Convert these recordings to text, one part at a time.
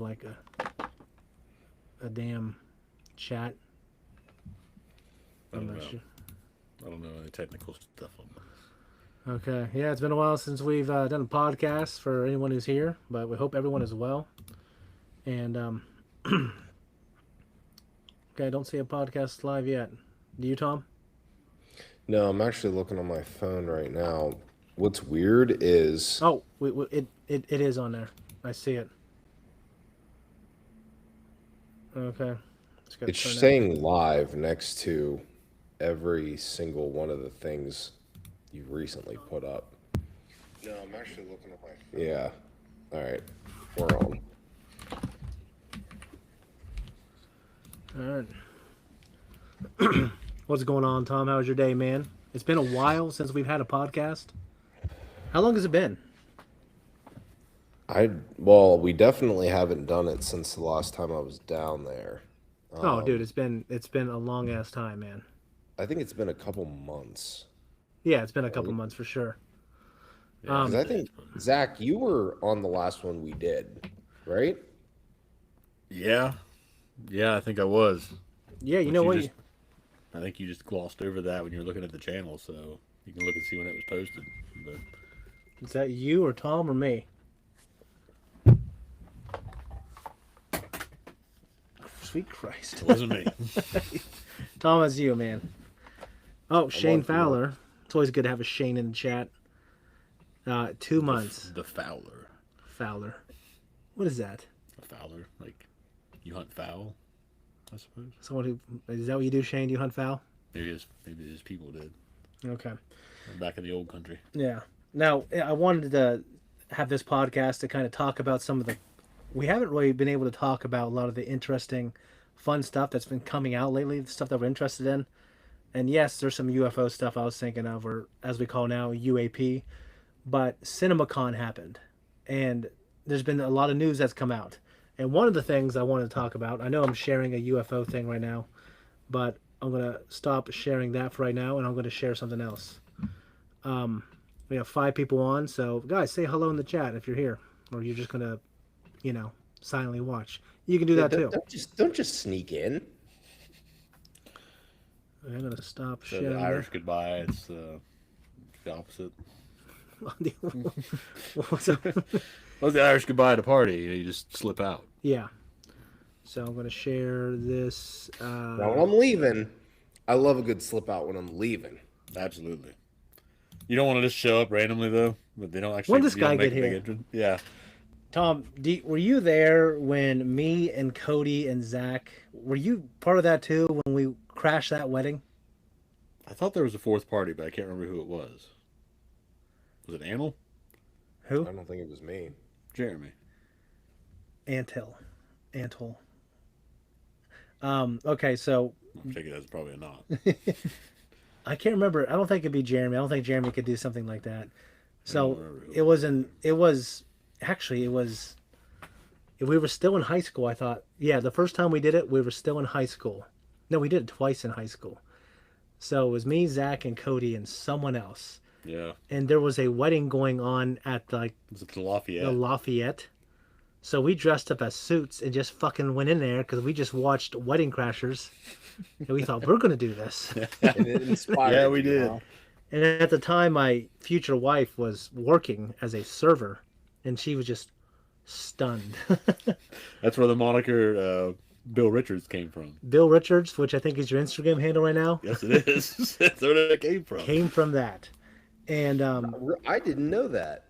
like a damn chat. I I'm don't not know. sure. I don't know any technical stuff on this. Okay, yeah, it's been a while since we've done a podcast for anyone who's here, but we hope everyone is well. And okay, I don't see a podcast live yet. Do you, Tom? No, I'm actually looking on my phone right now. What's weird is Oh, it is on there. I see it. Okay, just gotta it's turn that. saying live next to every single one of the things you've recently put up. No, I'm actually looking at my phone. Yeah. All right. We're on. All right. What's going on, Tom? How's your day, man? It's been a while since we've had a podcast. How long has it been? Well, we definitely haven't done it since the last time I was down there. Oh, dude, it's been a long ass time, man. I think it's been a couple months. Yeah, it's been a couple Right? months for sure. Yeah, Because Um, I it's think, probably- Zach, you were on the last one we did, right? yeah, yeah. I think I was. yeah, you But know you what? just, I think you just glossed over that when you were looking at the channel, so you can look and see when it was posted. But Is that you or Tom or me? Sweet Christ. it wasn't me. Tom, it's you, man. Oh, Shane on for that. Fowler. It's always good to have a Shane in the chat. 2 months. The Fowler. Fowler. What is that? A Fowler, like you hunt fowl, I suppose. Someone who is that what you do, Shane? Do you hunt fowl? Maybe his people did Okay. back in the old country. Yeah. Now, I wanted to have this podcast to kind of talk about some of the. We haven't really been able to talk about a lot of the interesting, fun stuff that's been coming out lately, the stuff that we're interested in. And yes, there's some UFO stuff I was thinking of, or as we call now, UAP. But CinemaCon happened. And there's been a lot of news that's come out. And one of the things I wanted to talk about, I know I'm sharing a UFO thing right now, but I'm going to stop sharing that for right now, and I'm going to share something else. We have 5 people on, so guys, say hello in the chat if you're here, or you're just gonna, silently watch. You can do Yeah, that too. don't just sneak in. I'm gonna stop So sharing. the Irish goodbye, it's the opposite. What's up? What's the Irish goodbye at a party? You just slip out. Yeah. So I'm gonna share this. Now, when I'm leaving, I love a good slip out when I'm leaving. Absolutely. You don't want to just show up randomly though, but they don't actually. When does you don't guy make get a big here? entrance. Yeah. Tom, were you there when me and Cody and Zach? Were you part of that too when we crashed that wedding? I thought there was a fourth party, but I can't remember who it was. Was it Anil? Who? I don't think it was me. Jeremy. Anthol. Okay, so I'm thinking that's probably a not. I can't remember. I don't think it'd be Jeremy. I don't think Jeremy could do something like that. So remember who it wasn't. It was actually. It was. We were still in high school. I thought. Yeah, the first time we did it, we were still in high school. No, we did it twice in high school. So it was me, Zach, and Cody, and someone else. Yeah. And there was a wedding going on at Was it the Lafayette? the Lafayette. So we dressed up as suits and just fucking went in there because we just watched Wedding Crashers, and we thought we're gonna do this. And it inspired Yeah, we you, did. huh? And at the time, my future wife was working as a server, and she was just stunned. That's where the moniker Bill Richards came from. Bill Richards, which I think is your Instagram handle right now, Yes, it is. That's where it came from. came from that. And I didn't know that.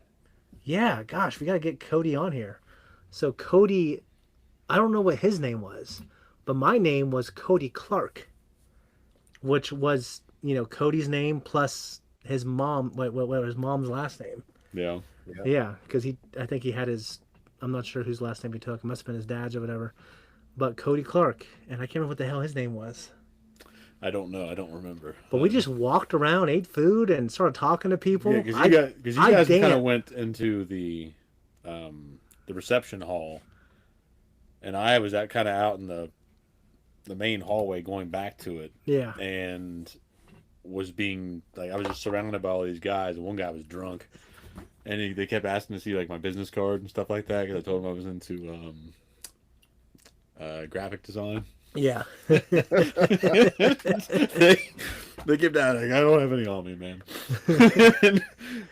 yeah, gosh, we gotta get Cody on here. So Cody, I don't know what his name was, but my name was Cody Clark, which was Cody's name plus his mom. What was his mom's last name? Yeah. Yeah, because I think he had his. I'm not sure whose last name he took. It must have been his dad's or whatever. But Cody Clark, and I can't remember what the hell his name was. I don't know. I don't remember. But we just walked around, ate food, and started talking to people. Yeah, because you I guys kind danced. of went into the reception hall, and I was kind of out in the main hallway going back to it, Yeah, and was being like I was just surrounded by all these guys, and one guy was drunk, and they kept asking to see like my business card and stuff like that because I told him I was into graphic design. Yeah. they kept asking, I don't have any on me, man.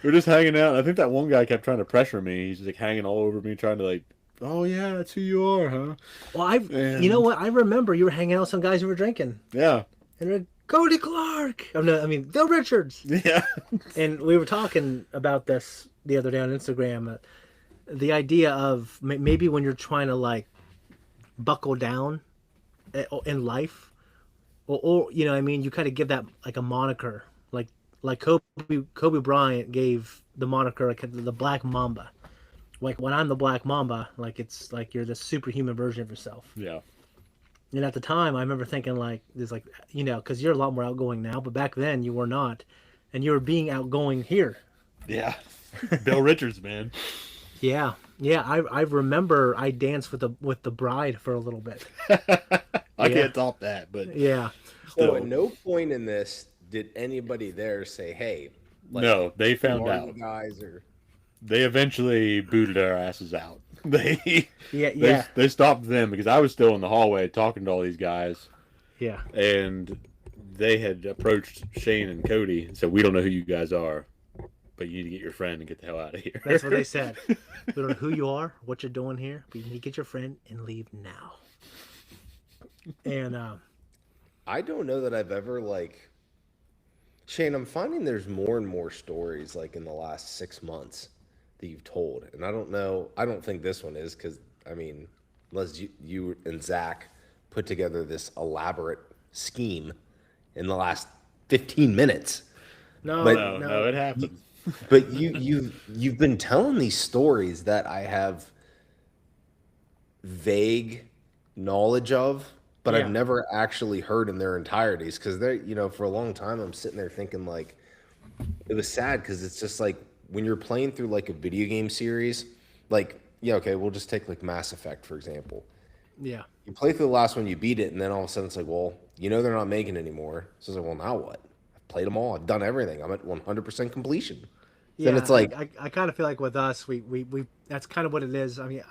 We're just hanging out. I think that one guy kept trying to pressure me. He's like hanging all over me, trying to like, oh yeah, that's who you are, huh? Well, you know And what? I remember you were hanging out with some guys who were drinking. yeah, And they're like, Cody Clark. Oh, no, I mean, Bill Richards. yeah, And we were talking about this the other day on Instagram. The idea of maybe when you're trying to like buckle down in life, or you know, what I mean, you kind of give that like a moniker, like Kobe Bryant gave the moniker like the Black Mamba. Like when I'm the Black Mamba, like it's like you're the superhuman version of yourself. yeah. And at the time, I remember thinking like, there's like, you know, because you're a lot more outgoing now, but back then you were not, and you were being outgoing here. Yeah. Bill Richards, man. Yeah, yeah. I remember I danced with the bride for a little bit. I can't top that, but Yeah. So still. at no point in this did anybody there say, "Hey, like, No, they who found are out. you guys?" Or They eventually booted our asses out. Yeah. They stopped them because I was still in the hallway talking to all these guys, Yeah. and they had approached Shane and Cody and said, "We don't know who you guys are, but you need to get your friend and get the hell out of here." That's what they said. We don't know who you are, what you're doing here, but you need to get your friend and leave now. And I don't know that I've ever like Shane. I'm finding there's more and more stories like in the last 6 months that you've told, and I don't know. I don't think this one is because I mean, unless you and Zakk put together this elaborate scheme in the last 15 minutes. no, But- No, it happened. But you've been telling these stories that I have vague knowledge of, but Yeah. I've never actually heard in their entireties because they're, you know, for a long time I'm sitting there thinking like it was sad because it's just like when you're playing through like a video game series, like yeah, okay, we'll just take like Mass Effect for example. yeah. You play through the last one, you beat it, and then all of a sudden it's like, well, you know they're not making anymore. So it's like, well, now what? I've played them all. I've done everything. I'm at 100% completion. Yeah, Then it's like, I kind of feel like with us, we that's kind of what it is. I mean,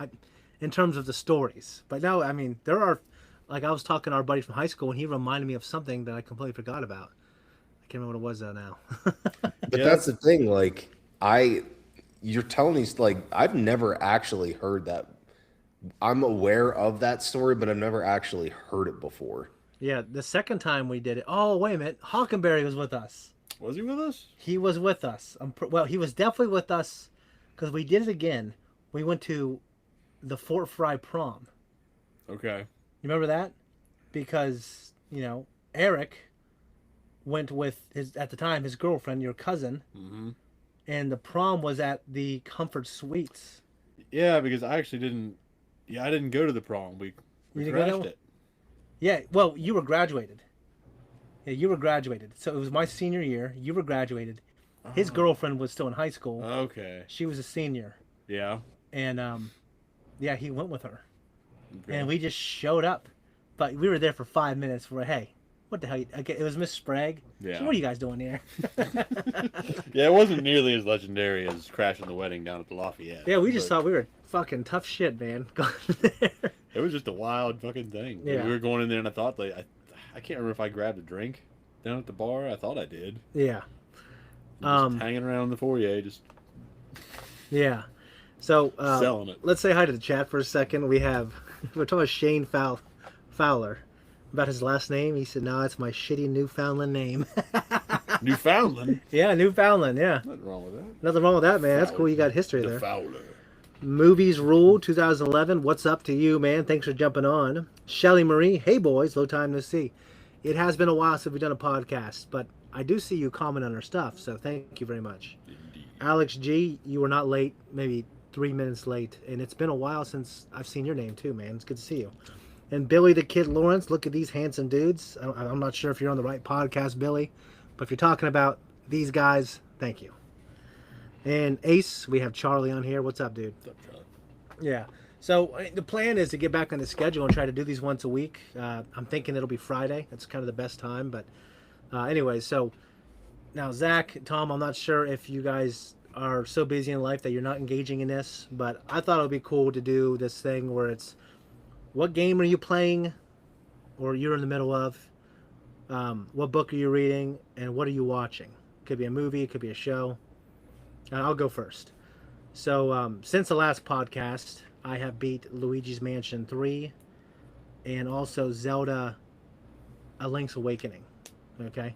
in terms of the stories, but now, I mean, there are, like I was talking to our buddy from high school, and he reminded me of something that I completely forgot about. I can't remember what it was though now. but Yeah. that's the thing. Like, you're telling these, like, I've never actually heard that. I'm aware of that story, but I've never actually heard it before. Yeah, the second time we did it. Oh, wait a minute, Hockenberry was with us. Was he with us? He was with us. Well, he was definitely with us because we did it again. We went to the Fort Fry prom. Okay. You remember that? Because, you know, Eric went with at the time, his girlfriend, your cousin, Mm-hmm. and the prom was at the Comfort Suites. Yeah, because I actually didn't. Yeah, I didn't go to the prom. We You didn't go to crashed it? it. Yeah, well, you were graduated. Yeah, you were graduated. So it was my senior year. You were graduated. His girlfriend was still in high school. Okay. She was a senior. Yeah. And, yeah, he went with her. Okay. And we just showed up. But we were there for 5 minutes. We're like, hey, what the hell? Okay, it was Miss Sprague. Yeah. So what are you guys doing here? Yeah, it wasn't nearly as legendary as crashing the wedding down at the Lafayette. Yeah, we just but thought we were fucking tough shit, man. Going there. it was just a wild fucking thing. Yeah. We were going in there, and I thought like I can't remember if I grabbed a drink down at the bar. I thought I did. Yeah. Just hanging around in the foyer, just Yeah. So selling it. let's say hi to the chat for a second. We're talking about Shane Fowler. About his last name, he said, "No, it's my shitty Newfoundland name." Newfoundland. Yeah, Newfoundland. Yeah, Nothing wrong with that. nothing wrong with that, man. That's cool. You got history The there. Fowler. Movies Rule 2011. What's up to you, man? Thanks for jumping on. Shelly Marie. Hey, boys. Low time no see. It has been a while since we've done a podcast, but I do see you comment on our stuff, so thank you very much. Indeed. Alex G, you were not late, maybe 3 minutes late, and it's been a while since I've seen your name too, man. It's good to see you. And Billy the Kid Lawrence, look at these handsome dudes. I'm not sure if you're on the right podcast, Billy, but if you're talking about these guys, thank you. And Ace, we have Charlie on here. What's up, dude? What's up, Charlie? Yeah. So the plan is to get back on the schedule and try to do these once a week. I'm thinking it'll be Friday. That's kind of the best time. But anyway, so now Zakk, Tom, I'm not sure if you guys are so busy in life that you're not engaging in this, but I thought it would be cool to do this thing where it's what game are you playing, or you're in the middle of? What book are you reading, and what are you watching? Could be a movie, it could be a show. I'll go first. So since the last podcast, I have beat Luigi's Mansion 3 and also Zelda: A Link's Awakening. Okay,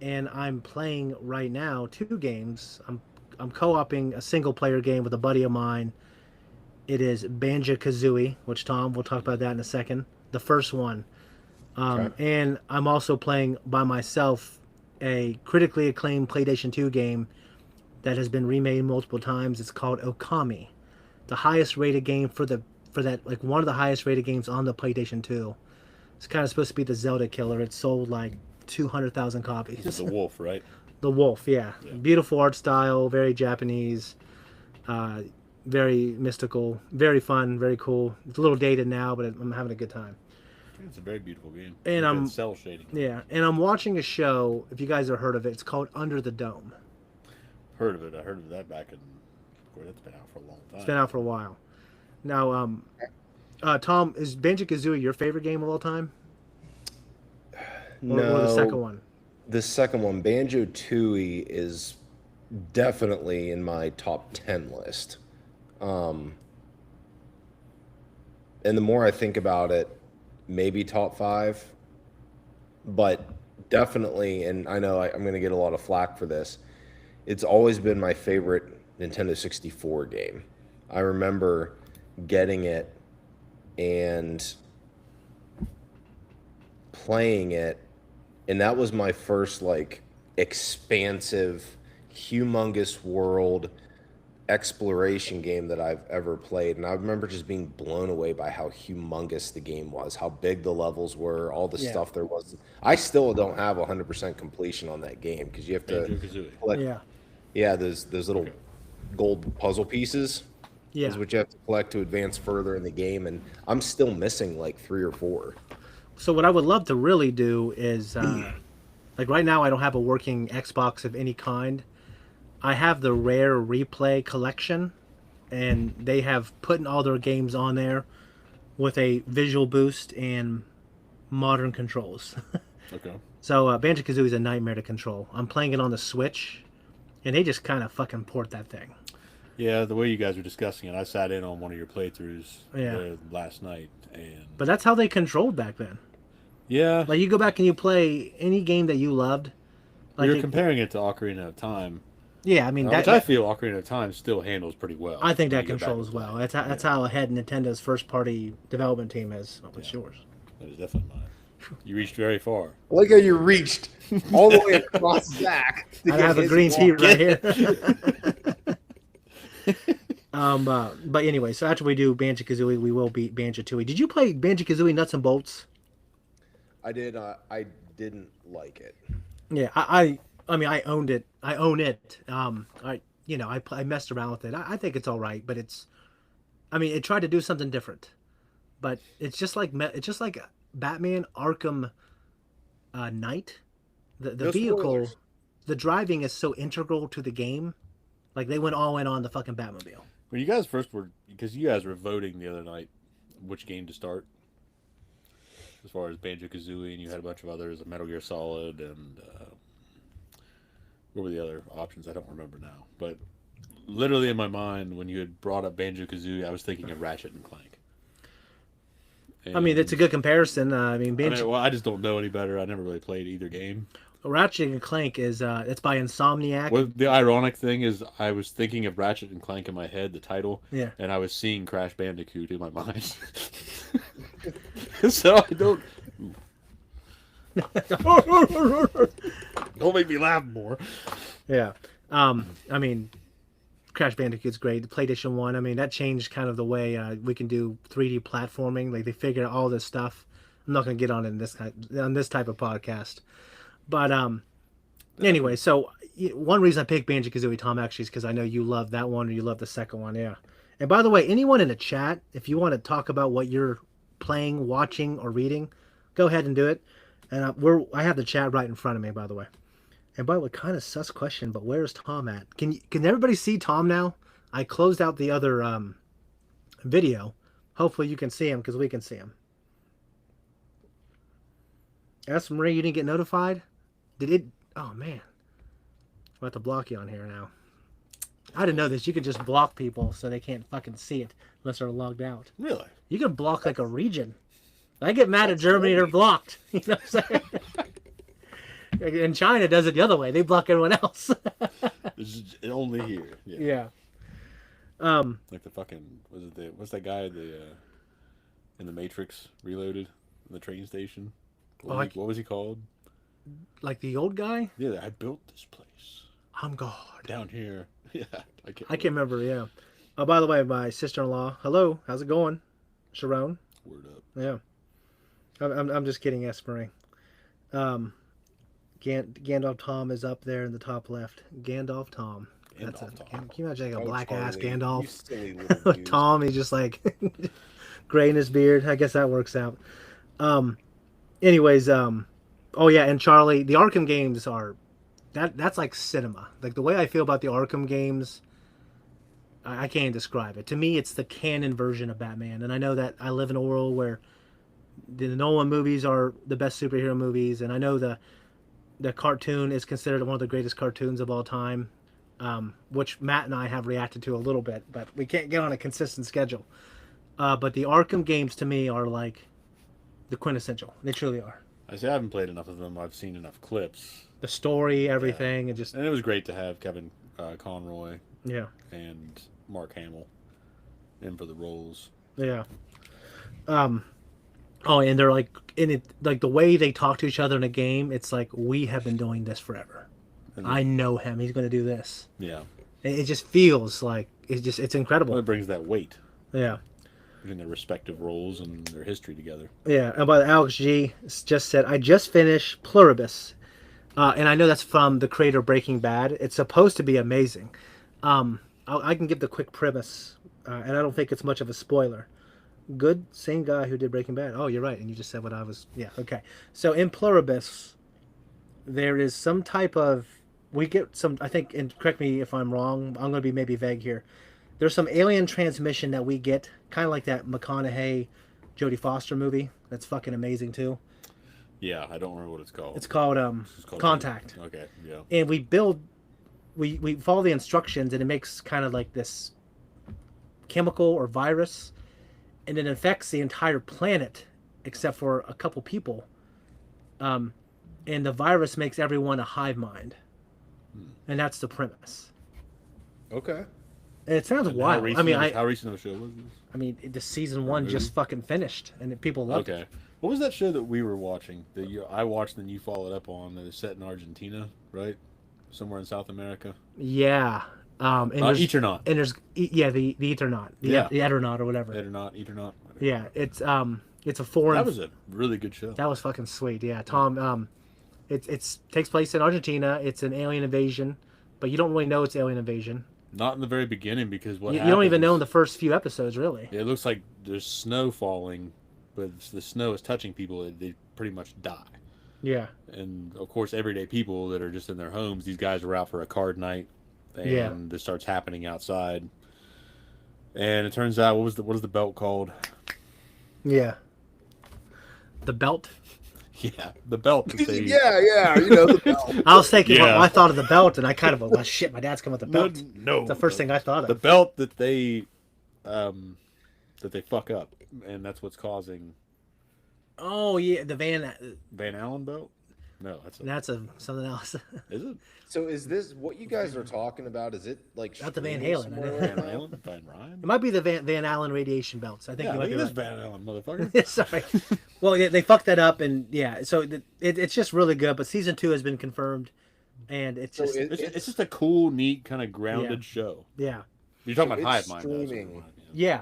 and I'm playing right now two games. I'm co-oping a single player game with a buddy of mine. It is Banjo Kazooie, which Tom will talk about that in a second. The first one, Okay. and I'm also playing by myself a critically acclaimed PlayStation 2 game that has been remade multiple times. It's called Okami, the highest rated game for that, like one of the highest rated games on the PlayStation 2. It's kind of supposed to be the Zelda killer. It sold like 200,000 This is copies. the wolf, right? The Wolf, yeah. Yeah. Beautiful art style, very Japanese, uh, very mystical, very fun, very cool. It's a little dated now, but I'm having a good time. I think it's a very beautiful game. And With I'm that cell shading. yeah, and I'm watching a show. If you guys have heard of it, it's called Under the Dome. Heard of it. I heard of that back in. Boy, that's been out for a long time. It's been out for a while. Now, Tom, is Banjo Kazooie your favorite game of all time, or the second No, one? the second one, Banjo Tooie, is definitely in my top 10 list. Um, and the more I think about it, maybe top five, but definitely, and I know I'm going to get a lot of flack for this, it's always been my favorite Nintendo 64 game. I remember getting it and playing it, and that was my first like expansive, humongous world exploration game that I've ever played. And I remember just being blown away by how humongous the game was, how big the levels were, all the Yeah, stuff there was. I still don't have 100% completion on that game because you have to Banjo Kazooie. collect, yeah, yeah, those little Okay. gold puzzle pieces is yeah. what you have to collect to advance further in the game. And I'm still missing like three or four. So what I would love to really do is, like right now, I don't have a working Xbox of any kind. I have the Rare Replay collection, and they have put all their games on there with a visual boost and modern controls. Okay. So Banjo Kazooie is a nightmare to control. I'm playing it on the Switch, and they just kind of fucking port that thing. Yeah, the way you guys were discussing it, I sat in on one of your playthroughs Yeah, last night, and but that's how they controlled back then. yeah, Like you go back and you play any game that you loved, like you're comparing it to Ocarina of Time, yeah, I mean which I feel Ocarina of Time still handles pretty well. I think when that you go back and controls play well. it. That's how ahead Nintendo's first party development team is. Oh, Yeah, it's yours. that is definitely mine. You reached very far. I like how you reached all the way across Zach to I get have a his green tea walk. right here. But anyway, so after we do Banjo Kazooie, we will beat Banjo Tooie. Did you play Banjo Kazooie Nuts and Bolts? I did. I didn't like it. Yeah, I mean, I owned it. I own it. I messed around with it. I think it's all right, but I mean, it tried to do something different, but it's just like Batman Arkham Knight. The No vehicle, spoilers. the driving is so integral to the game. Like they went all in on the fucking Batmobile. When you guys first were, because you guys were voting the other night, which game to start, as far as Banjo Kazooie, and you had a bunch of others, Metal Gear Solid, and what were the other options? I don't remember now. But literally in my mind, when you had brought up Banjo Kazooie, I was thinking of Ratchet and Clank. I mean, it's a And good comparison. I mean, well, I just don't know any better. I never really played either game. Ratchet and Clank is it's by Insomniac. Well, the ironic thing is, I was thinking of Ratchet and Clank in my head, the title, Yeah. and I was seeing Crash Bandicoot in my mind. So I don't. Don't make me laugh more. Yeah. I mean, Crash Bandicoot's great. The PlayStation 1, I mean, that changed kind of the way we can do 3D platforming. Like they figured out all this stuff. I'm not going to get on on this type of podcast. But anyway, so one reason I picked Banjo-Kazooie, Tom, actually is because I know you love that one or you love the second one, yeah. And by the way, anyone in the chat, if you want to talk about what you're playing, watching, or reading, go ahead and do it. And I have the chat right in front of me, by the way. And by the way, kind of sus question, but where's Tom at? Can everybody see Tom now? I closed out the other video, Hopefully you can see him because we can see him. S. Marie, you didn't get notified? Did it? Oh, man. I'm about to block you on here now. I didn't know this. You could just block people so they can't fucking see it unless they're logged out. Really? You can block like a region. I get mad at Germany, they're blocked. You know what I'm saying? And China does it the other way. They block everyone else. This is only here. Yeah. Yeah. Like the fucking what's that guy in the Matrix Reloaded in the train station? What was he called? Like the old guy? Yeah, I built this place I'm God. down here. Yeah, I can't remember. Yeah. Oh, by the way, my sister-in-law. Hello, how's it going, Sharon? Word up. Yeah. I'm just kidding, Espering. Gandalf Tom is up there in the top left. Gandalf Tom. Gandalf Tom. Tom. Can you imagine like a Oh, black ass Charlie, Gandalf? you silly little dude. Tom, he's just like gray in his beard. I guess that works out. Anyways, oh yeah, and Charlie, the Arkham games are that's like cinema. Like the way I feel about the Arkham games, I can't describe it. To me, it's the canon version of Batman. And I know that I live in a world where the Nolan movies are the best superhero movies, and I know the cartoon is considered one of the greatest cartoons of all time, which Matt and I have reacted to a little bit, but we can't get on a consistent schedule. But the Arkham games to me are like the quintessential. They truly are. I haven't played enough of them. I've seen enough clips. The story, everything, and just And it was great to have Kevin Conroy yeah, and Mark Hamill in for the roles. yeah. Oh, and they're like in it, like the way they talk to each other in a game. It's like we have been doing this forever. And I know him. He's going to do this. Yeah. It just feels like it's incredible. Well, it brings that weight Yeah. between their respective roles and their history together. Yeah, and by Alex G just said, I just finished Pluribus. And I know that's from the creator of Breaking Bad. It's supposed to be amazing. I can give the quick premise, and I don't think it's much of a spoiler. Good, same guy who did Breaking Bad. Oh, you're right, and you just said what I was... Yeah, okay. So in Pluribus, there is some type of... We get some, I think, and correct me if I'm wrong, I'm going to be maybe vague here. There's some alien transmission that we get, kind of like that McConaughey, Jodie Foster movie. That's fucking amazing, too. Yeah, I don't remember what it's called. It's called Contact. Okay, yeah. And we follow the instructions, and it makes kind of like this chemical or virus, and it infects the entire planet except for a couple people. And the virus makes everyone a hive mind. And that's the premise. Okay. And it sounds And wild. how recent of a show was this? I mean, the season 1 just fucking finished, and people loved it. Okay. What was that show that we were watching? That I watched and you followed up on that is set in Argentina, right? Somewhere in South America. Yeah. And there's, Eat or Not. And there's the Eat or Not. The Eternaut or whatever. Eat or Not. Eat or Not. Yeah, it's a foreign. That was a really good show. That was fucking sweet. Yeah, Tom. It takes place in Argentina. It's an alien invasion, but you don't really know it's alien invasion. Not in the very beginning because You don't even know in the first few episodes, really. It looks like there's snow falling, but the snow is touching people. They pretty much die. Yeah. And of course, everyday people that are just in their homes. These guys are out for a card night, and this starts happening outside. And it turns out, what is the belt called? Yeah. The belt. Yeah, the belt. That they... yeah, you know the belt. I was thinking, Yeah. well, I thought of the belt, and I kind of, well, shit, my dad's coming with the belt. No, It's the first thing I thought the of. belt that they fuck up, and that's what's causing Oh yeah, the Van Allen belt. No, that's something else. is it So is this what you guys are talking about? Is it like Not the Van streaming Halen, I somewhere know. right Van now? Allen? Van Ryan? It might be the Van Allen radiation belts. I think Yeah, you might look be at this right. Van Allen motherfucker. Sorry. Well, yeah, they fucked that up, and yeah, so it's just really good. But season 2 has been confirmed, and it's So just It's just a cool, neat, kind of grounded show. yeah, You're talking So about it's Hive Mind. though, so streaming. yeah.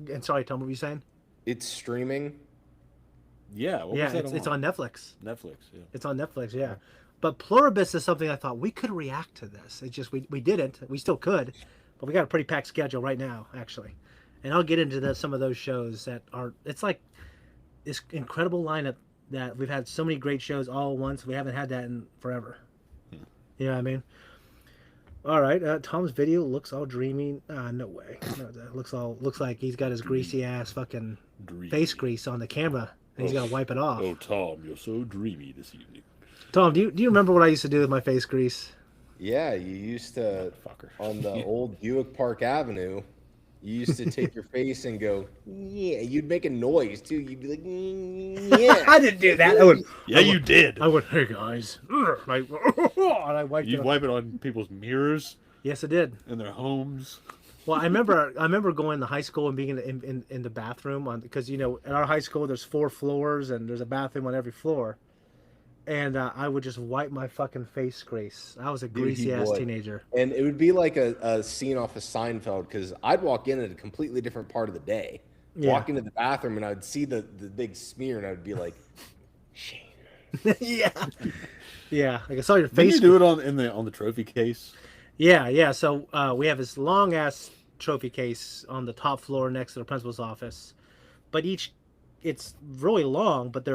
And sorry, Tom, what were you saying? It's streaming. Yeah, what Yeah, was that it's on Netflix. Netflix. Yeah. It's on Netflix, yeah. But Pluribus is something I thought we could react to this. It's just we didn't. We still could, but we got a pretty packed schedule right now, actually. And I'll get into some of those shows that are. It's like this incredible lineup that we've had so many great shows all at once. We haven't had that in forever. You know what I mean? All right. Tom's video looks all dreamy. No way. No, that looks like he's got his greasy ass fucking face grease on the camera, and he's got to wipe it off. Oh, Tom, you're so dreamy this evening. Tom, do you remember what I used to do with my face grease? Yeah, you used to on the old Buick Park Avenue. You used to take your face and go, yeah. You'd make a noise too. You'd be like, yeah. I didn't do that. You did. I went, hey guys, and I wiped You'd it. wipe it on people's mirrors Yes, I did. in their homes. Well, I remember going to high school and being in the bathroom because in our high school there's 4 floors and there's a bathroom on every floor, and I would just wipe my fucking face grease. I was a greasy ass teenager. And it would be like a scene off of Seinfeld because I'd walk in at a completely different part of the day. Yeah. Walk into the bathroom and I'd see the big smear and I'd be like, Shane. Yeah, yeah. Like I saw your Did face. you do it on the trophy case? Yeah. So we have this long ass trophy case on the top floor next to the principal's office, but it's really long, but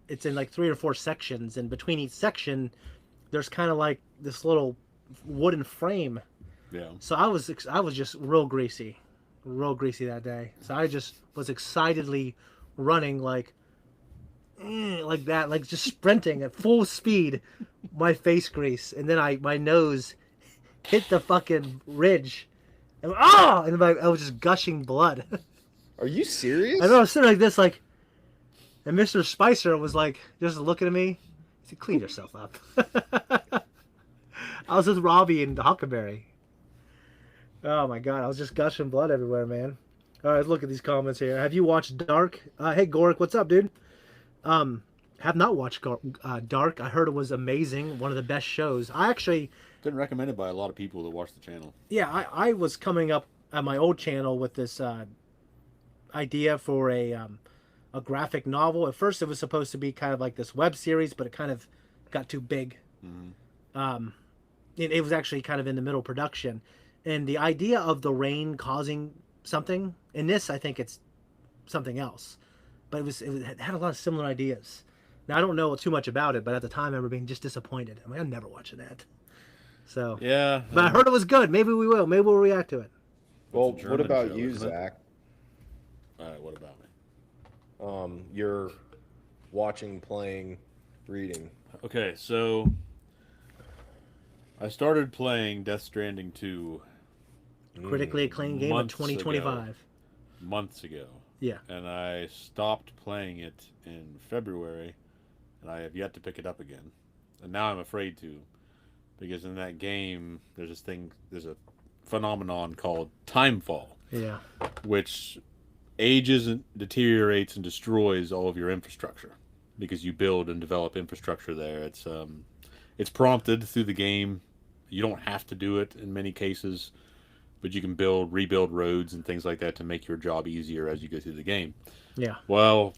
it's in like 3 or 4 sections, and between each section, there's kind of like this little wooden frame. Yeah. So I was just real greasy that day. So I just was excitedly running like that, like just sprinting at full speed, my face grease, and then my nose hit the fucking ridge, and I was just gushing blood. Are you serious? I know I was sitting like this, like, and Mr. Spicer was like just looking at me. He said, "Clean yourself up." I was with Robbie and Huckleberry. Oh my god, I was just gushing blood everywhere, man. All right, look at these comments here. Have you watched Dark? Hey, Gorick, what's up, dude? Have not watched Dark. I heard it was amazing. One of the best shows. I actually Been recommended by a lot of people that watch the channel. yeah, I was coming up at my old channel with this idea for a graphic novel. At first, it was supposed to be kind of like this web series, but it kind of got too big. Mm-hmm. It was actually kind of in the middle production, and the idea of the rain causing something in this, I think it's something else, but it had a lot of similar ideas. Now I don't know too much about it, but at the time I remember being just disappointed. I mean, I'm never watching that. So Yeah. but I heard it was good. Maybe we will. Maybe we'll react to it. Well, It's a what German about show, you, isn't it? Zach? All right. What about me? You're watching, playing, reading. Okay, so I started playing Death Stranding 2 Critically acclaimed game of months 2025. months ago. Yeah. And I stopped playing it in February, and I have yet to pick it up again. And now I'm afraid to, because in that game, there's a phenomenon called timefall, Yeah. which ages and deteriorates and destroys all of your infrastructure because you build and develop infrastructure there. It's prompted through the game. You don't have to do it in many cases, but you can rebuild roads and things like that to make your job easier as you go through the game. Yeah. Well,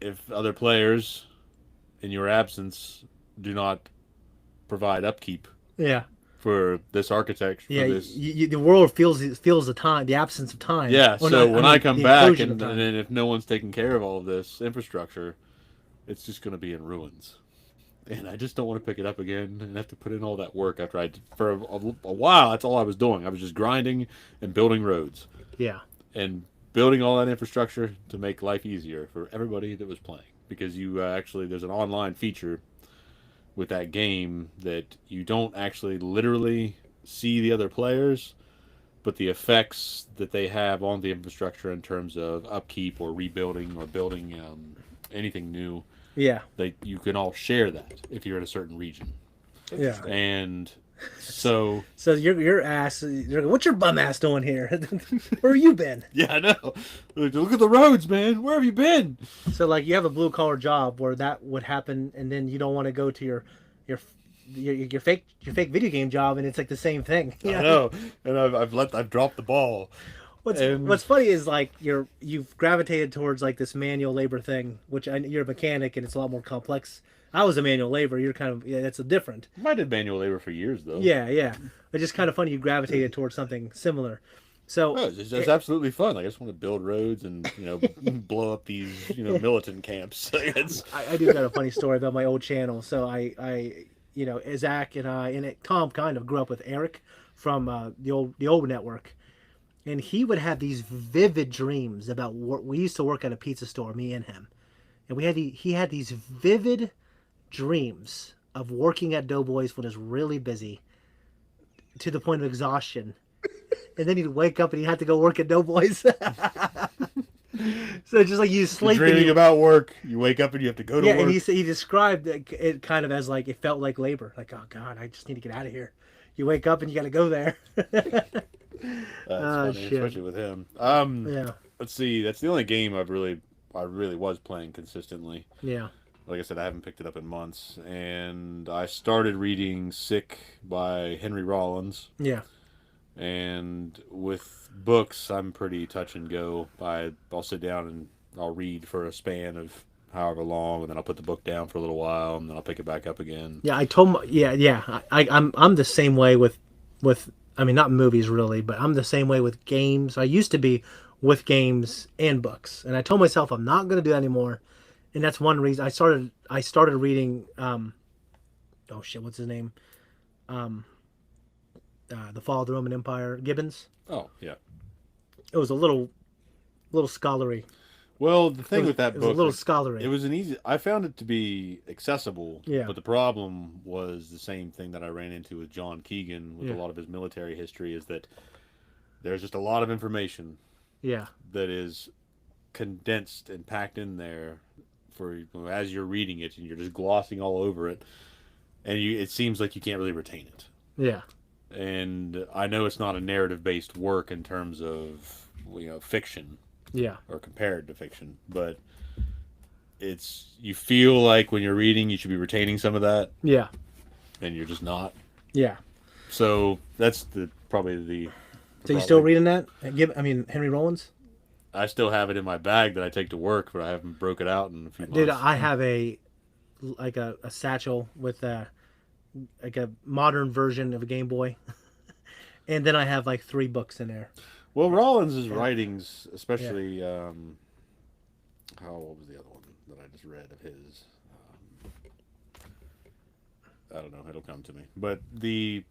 if other players in your absence do not provide upkeep Yeah. for this architecture, Yeah. for this, The world feels the time, the absence of time. yeah. Or So not, when I I mean, come the back inclusion and of time. then if no one's taking care of all of this infrastructure, it's just going to be in ruins. And I just don't want to pick it up again and have to put in all that work after for a while. That's all I was doing. I was just grinding and building roads Yeah. and building all that infrastructure to make life easier for everybody that was playing. Because you actually, there's an online feature with that game that you don't actually literally see the other players, but the effects that they have on the infrastructure in terms of upkeep or rebuilding or building anything new, Yeah. you can all share that if you're in a certain region. Yeah. And so So your ass. What's your bum ass doing here? Where have you been? yeah, I know. Look at the roads, man. Where have you been? So like you have a blue collar job where that would happen, and then you don't want to go to your fake video game job, and it's like the same thing. I know, and I've dropped the ball. What's funny is like you've gravitated towards like this manual labor thing, which you're a mechanic and it's a lot more complex. I was a manual labor. You're kind of that's a different. I did manual labor for years though. Yeah. It's just kind of funny you gravitated towards something similar. So Oh, it's absolutely fun. Like, I just want to build roads and blow up these militant camps. I do got a funny story about my old channel. So Zakk and I and Tom kind of grew up with Eric from the old network, and he would have these vivid dreams about what we used to work at a pizza store, me and him, and he had these vivid dreams of working at Doughboys when it was really busy to the point of exhaustion. And then he'd wake up and he had to go work at Doughboys. So just like you sleep. Dreaming about work, you wake up and you have to go to Yeah, work. and he described it kind of as like it felt like labor. Like, oh God, I just need to get out of here. You wake up and you got to go there. That's funny, shit. especially with him. Yeah, Let's see. That's the only game I really was playing consistently. yeah, Like I said, I haven't picked it up in months, and I started reading Sick by Henry Rollins. yeah. And with books, I'm pretty touch and go. I'll sit down and I'll read for a span of however long, and then I'll put the book down for a little while, and then I'll pick it back up again. Yeah, I told my, yeah. I'm the same way with I mean not movies really, but I'm the same way with games. I used to be with games and books, and I told myself I'm not going to do that anymore. And that's one reason I started reading oh shit, what's his name? The Fall of the Roman Empire, Gibbons. Oh, yeah. It was a little scholarly. Well, the thing with that It book, was a little scholarly. it was I found it to be accessible, Yeah. but the problem was the same thing that I ran into with John Keegan with Yeah. a lot of his military history, is that there's just a lot of information Yeah, that is condensed and packed in there for as you're reading it, and you're just glossing all over it, and it seems like you can't really retain it. yeah, And I know it's not a narrative-based work in terms of fiction yeah, or compared to fiction, but you feel like when you're reading you should be retaining some of that, yeah, and you're just not. yeah. So that's probably the So you still reading that? Henry Rollins? I still have it in my bag that I take to work, but I haven't broke it out in a few months. Dude, I have a satchel with like a modern version of a Game Boy, and then I have like 3 books in there. Well, Rollins' writings, especially, how what was the other one that I just read of his? I don't know. It'll come to me. But these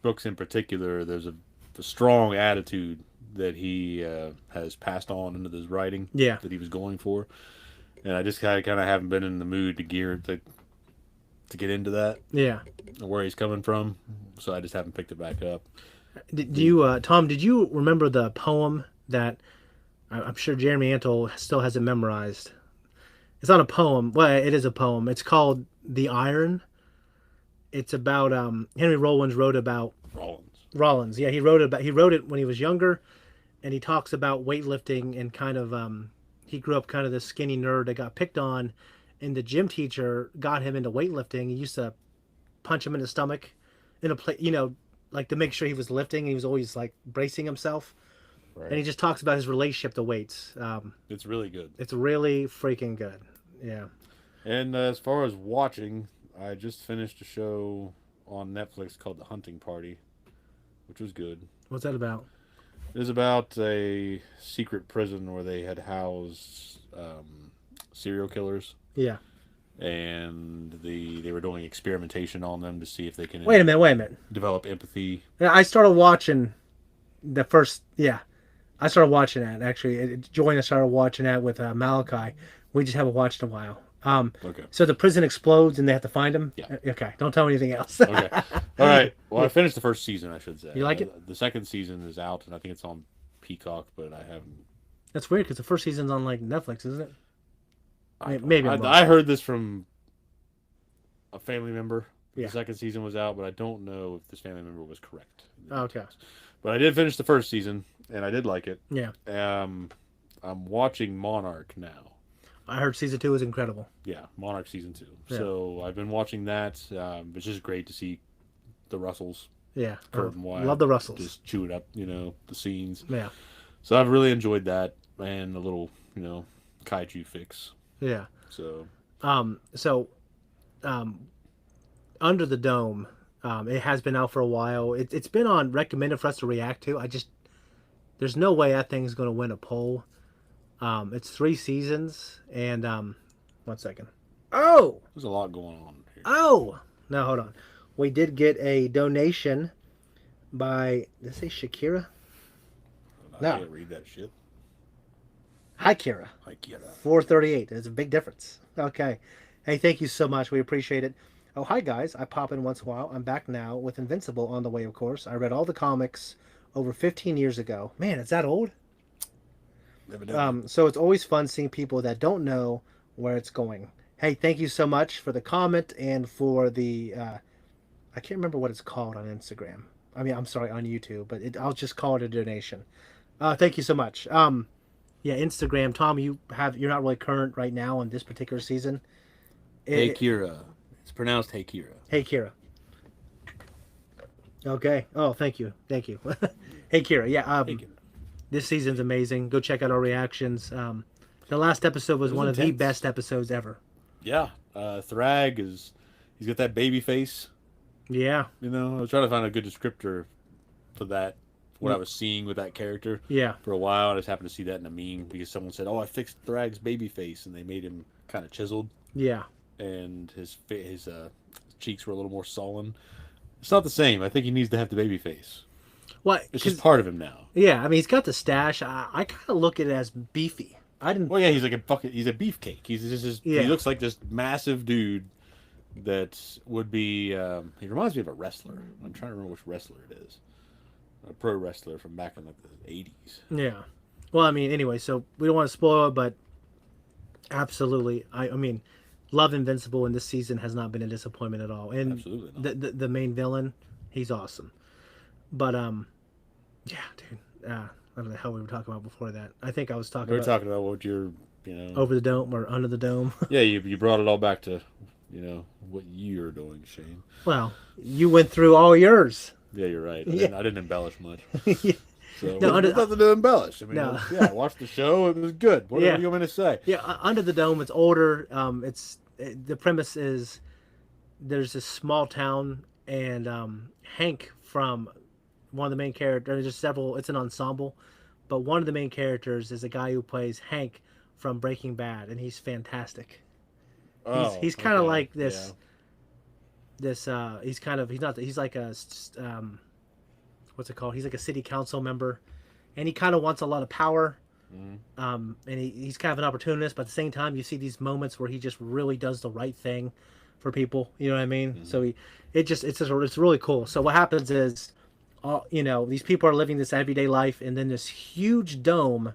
books in particular, there's a strong attitude that he has passed on into this writing. Yeah. That he was going for, and I just kind of haven't been in the mood to get into that. Yeah. Where he's coming from, so I just haven't picked it back up. Do you, Tom? Did you remember the poem that I'm sure Jeremy Antle still has it memorized? It's not a poem. Well, it is a poem. It's called "The Iron." It's about Henry Rollins wrote about Rollins. Yeah, he wrote it when he was younger, and he talks about weightlifting and kind of he grew up kind of this skinny nerd that got picked on, and the gym teacher got him into weightlifting. He used to punch him in the stomach in a plate, like to make sure he was lifting. He was always like bracing himself. Right. And he just talks about his relationship to weights. It's really good. It's really freaking good. Yeah. And as far as watching, I just finished a show on Netflix called The Hunting Party, which was good. What's that about? It was about a secret prison where they had housed serial killers. Yeah. And they were doing experimentation on them to see if they can wait a minute develop empathy. I started watching the first. Yeah, I started watching that actually. Joy and I started watching that with Malachi. We just haven't watched in a while. Okay. So the prison explodes and they have to find him. Yeah. Okay. Don't tell me anything else. Okay. All right. Well, I finished the first season, I should say. You like it? The second season is out, and I think it's on Peacock, but I haven't. That's weird because the first season's on like Netflix, isn't it? Maybe I heard this from a family member. Yeah. The second season was out, but I don't know if this family member was correct. Okay. But I did finish the first season, and I did like it. Yeah. I'm watching Monarch now. I heard season 2 is incredible. Yeah, Monarch season 2. Yeah. So I've been watching that. It's just great to see the Russells. Yeah. Curtin White. Love the Russells. Just chew it up, the scenes. Yeah. So I've really enjoyed that, and a little, kaiju fix. Yeah. So. Under the Dome, it has been out for a while. It's been on recommended for us to react to. There's no way that thing's going to win a poll. It's 3 seasons, and 1 second. Oh, There's a lot going on here. oh. No, hold on. We did get a donation by, did it say Shakira? I No. can't read that shit. Hi, Kira. I get that. 438. There's a big difference. Okay. Hey, thank you so much. We appreciate it. Oh, hi, guys. I pop in once in a while. I'm back now with Invincible on the way, of course. I read all the comics over 15 years ago. Man, it's that old? So it's always fun seeing people that don't know where it's going. Hey, thank you so much for the comment and for the I can't remember what it's called on Instagram. I mean, I'm sorry, on YouTube, but I'll just call it a donation. Thank you so much. Yeah, Instagram, Tom. You're not really current right now on this particular season. Hey Kira. It's pronounced Hey Kira. Hey, Kira. Okay. Oh, thank you, Hey, Kira. Yeah. Hey, Kira. This season's amazing. Go check out our reactions. The last episode was one of the intense. best episodes ever. Yeah. Thrag he's got that baby face. Yeah. You know, I was trying to find a good descriptor for that. What I was seeing with that character. Yeah. For a while, I just happened to see that in a meme because someone said, "Oh, I fixed Thrag's baby face," and they made him kind of chiseled, Yeah. and his cheeks were a little more sullen. It's not the same. I think he needs to have the baby face. What? It's just part of him now. Yeah. I mean, he's got the stash. I kind of look at it as beefy. I didn't. Well, yeah, he's like he's a beefcake. He's just Yeah. he looks like this massive dude that would be. He reminds me of a wrestler. I'm trying to remember which wrestler it is. A pro wrestler from back in like the 80s. Yeah. Well, I mean, anyway, so we don't want to spoil it, but absolutely, I mean, love Invincible in this season has not been a disappointment at all. And Absolutely not. the main villain, he's awesome. But yeah, dude. I don't know how we were talking about before that. I think I was talking We were about talking about what you're, over the dome or under the dome. Yeah, you brought it all back to, what you're doing, Shane. Well, you went through all yours. Yeah, you're right. I didn't embellish much. Yeah. So No, there's nothing to embellish. I mean, No. I watched the show. It was good. What do you want me to say? Yeah, Under the Dome. It's older. The premise is there's this small town, and Hank from one of the main characters. There's several. It's an ensemble, but one of the main characters is a guy who plays Hank from Breaking Bad, and he's fantastic. He's kind of like this. Yeah. He's like a what's it called? He's like a city council member, and he kind of wants a lot of power. And he's kind of an opportunist, but at the same time, you see these moments where he just really does the right thing for people. You know what I mean? So it's really cool. So what happens is, these people are living this everyday life, and then this huge dome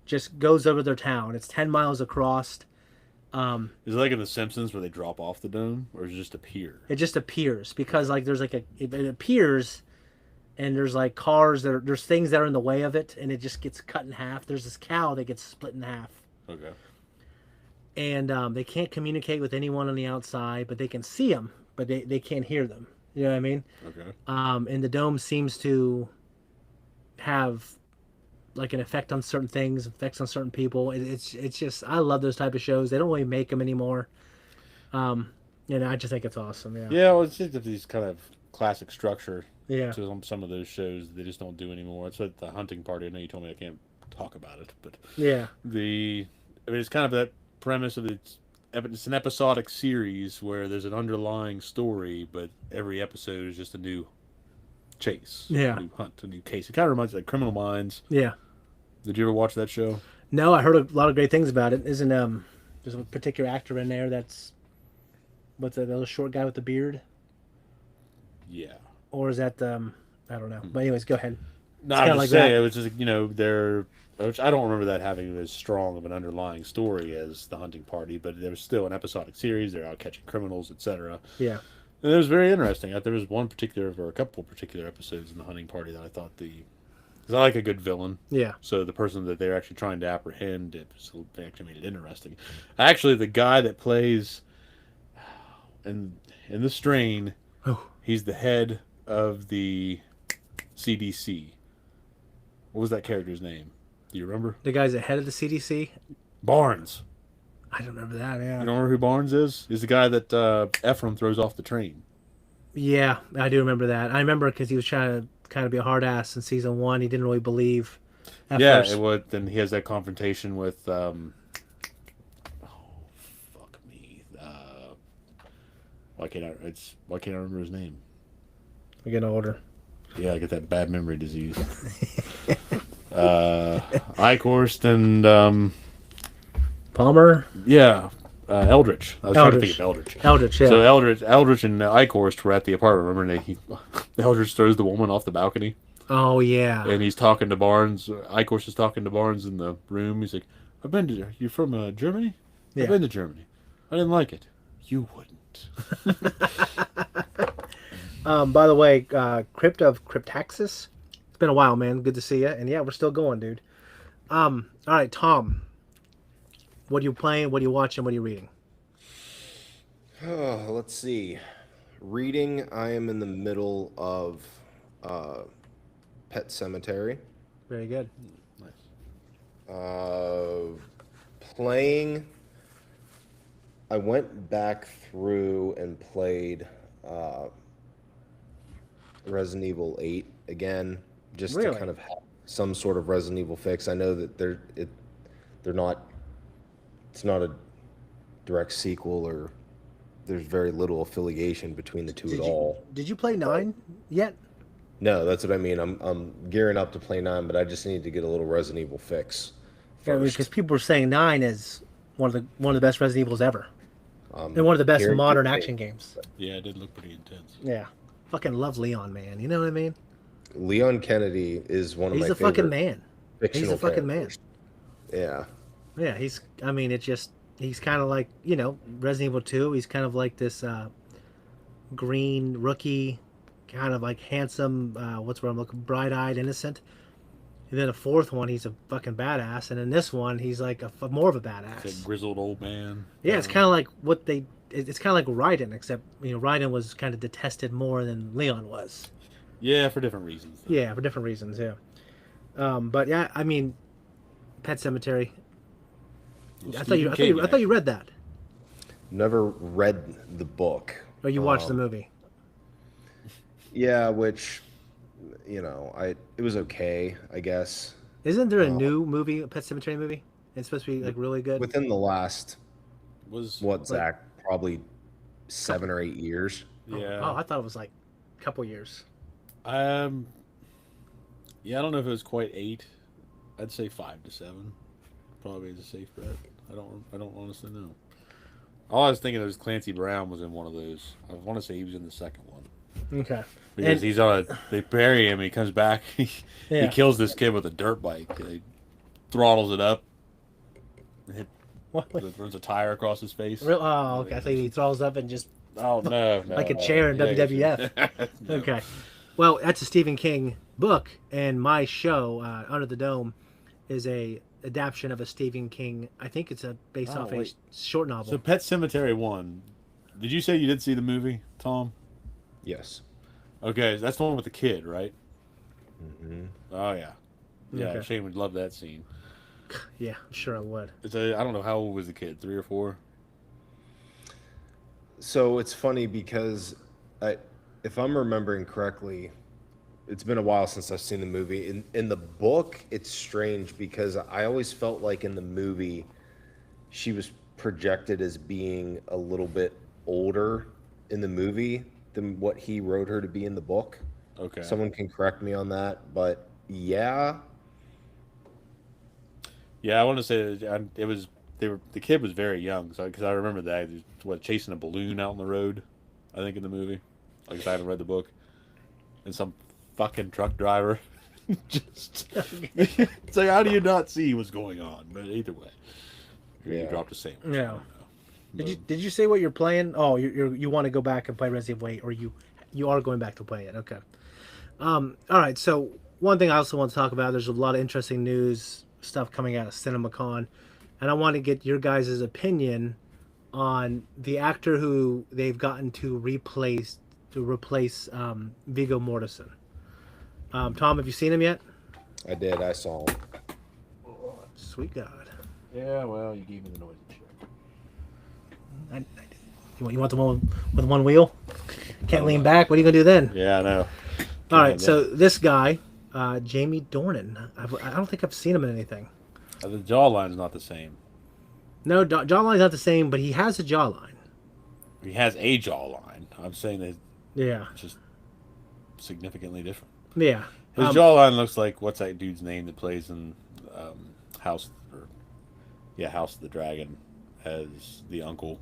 just goes over their town. It's 10 miles across. Is it like in The Simpsons where they drop off the dome, or does it just appear? It just appears because like there's like it appears, and there's like cars there's things that are in the way of it, and it just gets cut in half. There's this cow that gets split in half. Okay. And they can't communicate with anyone on the outside, but they can see them, but they can't hear them. You know what I mean? Okay. And the dome seems to have like an effect on certain things, effects on certain people. It's just I love those type of shows. They don't really make them anymore. I just think it's awesome. Yeah. Yeah, well, it's just these kind of classic structure Yeah. to some of those shows they just don't do anymore. It's like the Hunting Party. I know you told me I can't talk about it, but Yeah. it's kind of that premise of it's an episodic series where there's an underlying story, but every episode is just a new chase, Yeah. a new hunt, a new case. It kind of reminds me of like Criminal Minds. Yeah. Did you ever watch that show? No, I heard a lot of great things about it. Isn't there's a particular actor in there that's what's that little short guy with the beard? Yeah. Or is that I don't know. But anyways, go ahead. No, kinda I was like just saying, that. it was just, which I don't remember that having as strong of an underlying story as The Hunting Party, but there was still an episodic series. They're out catching criminals, etc. Yeah. And it was very interesting. There was a couple particular episodes in The Hunting Party that I thought because I like a good villain. Yeah. So the person that they're actually trying to apprehend, they actually made it interesting. Actually, the guy that plays in The Strain, he's the head of the CDC. What was that character's name? Do you remember? The guy's the head of the CDC. Barnes. I don't remember that. Yeah. You don't remember who Barnes is? He's the guy that Ephraim throws off the train. Yeah, I do remember that. I remember because he was trying to kind of be a hard ass in season 1. He didn't really believe. At first. It would. Then he has that confrontation with. Oh, fuck me. Why can't I remember his name? We're getting older. Yeah, I get that bad memory disease. Eichhorst and Palmer? yeah, Eldritch. I was trying to think of Eldritch. Eldritch. Eldritch, yeah. So Eldritch and Eichhorst were at the apartment. Remember, Eldritch throws the woman off the balcony, Oh, yeah. and he's talking to Barnes. Eichhorst is talking to Barnes in the room. He's like, "I've been to. You're from Germany? Yeah. I've been to Germany. I didn't like it. You wouldn't." By the way, Crypt of Cryptaxis. It's been a while, man. Good to see you. And yeah, we're still going, dude. All right, Tom. What are you playing? What are you watching? What are you reading? Oh, let's see. Reading, I am in the middle of Pet Cemetery. Very good. Playing, I went back through and played Resident Evil 8 again, just Really? to kind of have some sort of Resident Evil fix. I know that they're not, it's not a direct sequel, or there's very little affiliation between the two at all. Did you play 9 yet? No, that's what I mean. I'm gearing up to play 9, but I just need to get a little Resident Evil fix Yeah, first. because people were saying 9 is one of the best Resident Evils ever, Um, and one of the best hearing modern good action things. games. Yeah, it did look pretty intense. Yeah, fucking love Leon, man. You know what I mean? Leon Kennedy is one of He's my a fucking favorite man. fictional He's a fucking man. characters. Yeah. Yeah, I mean, he's kind of like, Resident Evil 2. He's kind of like this green rookie, kind of like handsome, what's what I'm looking, bright-eyed, innocent. And then the fourth one, he's a fucking badass, and in this one, he's like more of a badass. It's a grizzled old man. Yeah, it's kind of like it's kind of like Raiden, except Raiden was kind of detested more than Leon was. Yeah, for different reasons. Though. Yeah, for different reasons. Yeah, but yeah, I mean, Pet Cemetery. Well, I thought you Stephen read that, Never read the book. or you watched the movie. Yeah, which, it was okay, I guess. Isn't there a new movie, a Pet Cemetery movie? It's supposed to be like really good. Within the last, was Zakk, probably 7 or 8 years. yeah. Oh, I thought it was like a couple years. Yeah, I don't know if it was quite 8. I'd say 5 to 7. Probably is a safe bet. I don't honestly know. All I was thinking was Clancy Brown was in one of those. I want to say he was in the second one. Okay. Because he's on they bury him, he comes back, he Yeah. kills this kid with a dirt bike. He throttles it up, What? runs a tire across his face. Oh, okay. I think he throws up and just Oh, no. like a chair in WWF. No. Okay. Well, that's a Stephen King book, and my show, Under the Dome, is a adaptation of a Stephen King. I think it's based off wait. a short novel. So Pet Cemetery 1, did you say you did see the movie, Tom? Yes. Okay, that's the one with the kid, right? hmm Oh, yeah. Yeah, Okay. Shane would love that scene. Yeah, I'm sure I would. I don't know, how old was the kid, 3 or 4? So it's funny because if I'm remembering correctly, it's been a while since I've seen the movie. In the book, it's strange because I always felt like in the movie, she was projected as being a little bit older in the movie than what he wrote her to be in the book. Okay. Someone can correct me on that, but yeah. Yeah, I want to say that the kid was very young, so because I remember that he was chasing a balloon out on the road, I think in the movie. Like I haven't read the book, and some fucking truck driver just it's like, how do you not see what's going on? But either way, you Yeah. dropped a sandwich. Yeah. I don't know. Did you say what you're playing? Oh, you want to go back and play Resident Evil 8, or you are going back to play it? Okay. All right. So one thing I also want to talk about. There's a lot of interesting news stuff coming out of CinemaCon, and I want to get your guys' opinion on the actor who they've gotten to replace Viggo Mortensen. Tom, have you seen him yet? I did. I saw him. Sweet God. Yeah, well, you gave me the noise and shit. You want the one with one wheel? Can't lean back. What are you gonna do then? Yeah, I know. All right. So this guy, Jamie Dornan. I don't think I've seen him in anything. The jawline's not the same. No, jawline's not the same, but he has a jawline. He has a jawline. I'm saying that Yeah, it's just significantly different. yeah. His jawline looks like what's that dude's name that plays in House or House of the Dragon as the uncle.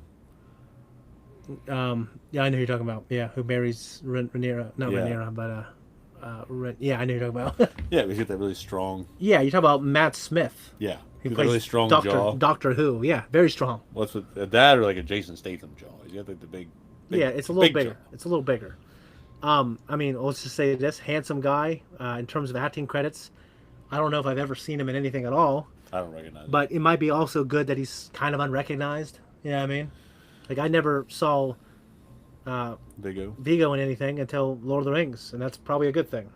Yeah, I know who you're talking about. Yeah, who marries Rhaenyra? Not Yeah, Rhaenyra, but yeah, I know who you're talking about. yeah, he's got that really strong. Yeah, you're talking about Matt Smith. Yeah, He he's got a really plays strong Doctor jaw. Doctor Who. Yeah, very strong. What's with that or like a Jason Statham jaw? He's got like the Yeah, it's a little big bigger. jaw. It's a little bigger. I mean, let's just say this: handsome guy. In terms of acting credits, I don't know if I've ever seen him in anything at all. I don't recognize him. But it might be also good that he's kind of unrecognized. You know what I mean? Like I never saw Vigo. Vigo in anything until Lord of the Rings, and that's probably a good thing.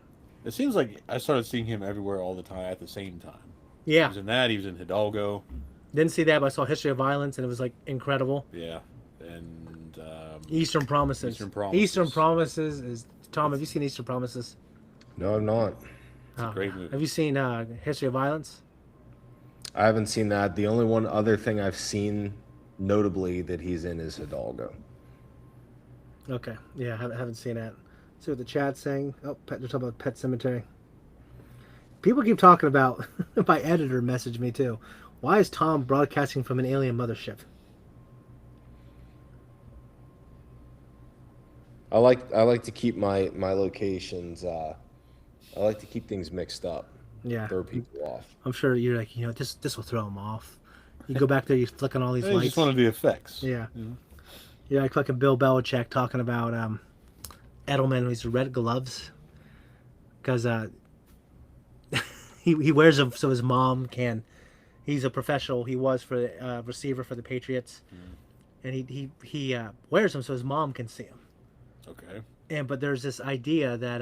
It seems like I started seeing him everywhere all the time at the same time. He Yeah, was in that. He was in Hidalgo. didn't see that, but I saw History of Violence, and it was like incredible. Yeah, and Eastern Promises. Eastern Promises. Eastern Promises is Tom. Have you seen Eastern Promises? No, I'm not. it's a great movie. Have you seen History of Violence? I haven't seen that. The only one other thing I've seen notably that he's in is Hidalgo. Okay, yeah, I haven't seen that. See what the chat's saying. Oh, they're talking about Pet Cemetery. People keep talking about. My editor messaged me too. Why is Tom broadcasting from an alien mothership? I like to keep my locations. I like to keep things mixed up. Yeah, Throw people off. I'm sure you're like, this will throw them off. You go back there, you flick on all these He lights. just wanted the effects. Yeah. Yeah, like fucking Bill Belichick talking about Edelman with his red gloves. Because he wears them so his mom can. He's a professional. He was for the receiver for the Patriots. And he wears them so his mom can see them. Okay. But there's this idea that,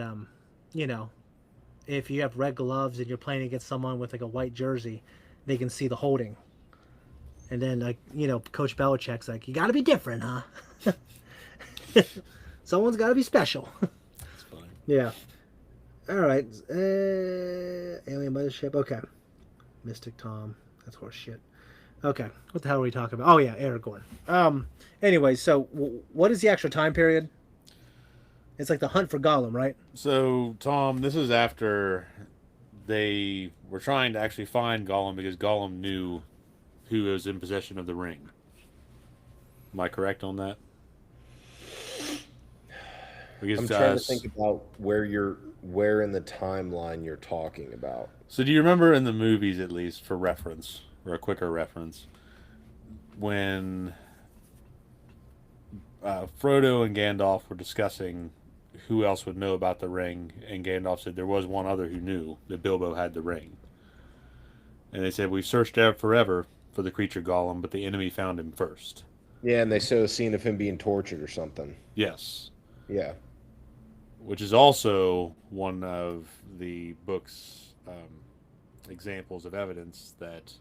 if you have red gloves and you're playing against someone with like a white jersey, they can see the holding. And then, Coach Belichick's like, you got to be different, huh? Someone's got to be special. That's funny. Yeah. All right. Alien Mothership. Okay. Mystic Tom. That's horse shit. Okay. What the hell are we talking about? Oh, yeah. Aragorn. Anyway, so what is the actual time period? It's like the hunt for Gollum, right? So, Tom, this is after they were trying to actually find Gollum because Gollum knew who was in possession of the ring. Am I correct on that? Because, I'm trying to think about where in the timeline you're talking about. So do you remember in the movies, at least for reference, or a quicker reference, when Frodo and Gandalf were discussing who else would know about the ring, and Gandalf said there was one other who knew that Bilbo had the ring. And they said, we've searched out forever for the creature Gollum, but the enemy found him first. Yeah, and they show a scene of him being tortured or something. Yes. Yeah. Which is also one of the book's examples of evidence that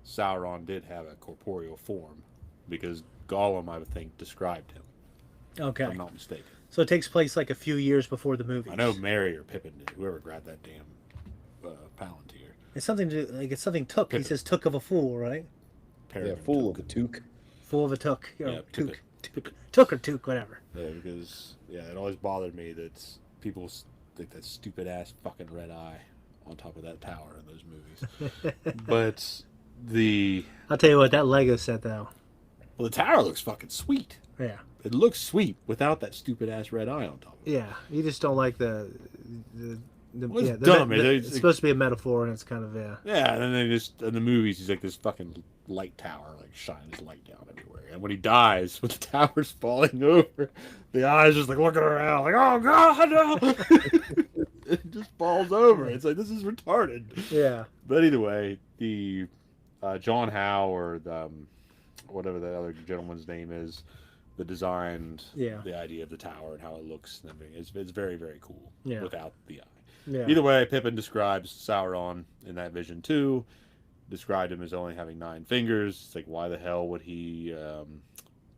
Sauron did have a corporeal form, because Gollum, I would think, described him. Okay. If I'm not mistaken. So it takes place like a few years before the movie. I know Merry or Pippin did. Whoever grabbed that damn Palantir. It's something it's something took. Pippin. He says took of a fool, right? Yeah, fool of a toque. Fool of a took. Yeah, took. Took or took, whatever. Yeah, because it always bothered me that people think that stupid ass fucking red eye on top of that tower in those movies. But I'll tell you what, that Lego set though. the tower looks fucking sweet. Yeah. It looks sweet without that stupid ass red eye on top of it. Yeah. You just don't like the Well, it's yeah, dumb. it's supposed to be a metaphor, and it's kind of Yeah, and then they just in the movies he's like this fucking light tower, like shining his light down everywhere. And when he dies, when the tower's falling over, the eyes just like looking around, like, oh god, no! It just falls over. It's like, this is retarded. Yeah. But either way, the John Howe or the whatever the other gentleman's name is, that designed the idea of the tower and how it looks and everything. It's very, very cool without the eye. Yeah. Either way, Pippin describes Sauron in that vision too. Described him as only having 9 fingers. It's like, why the hell would he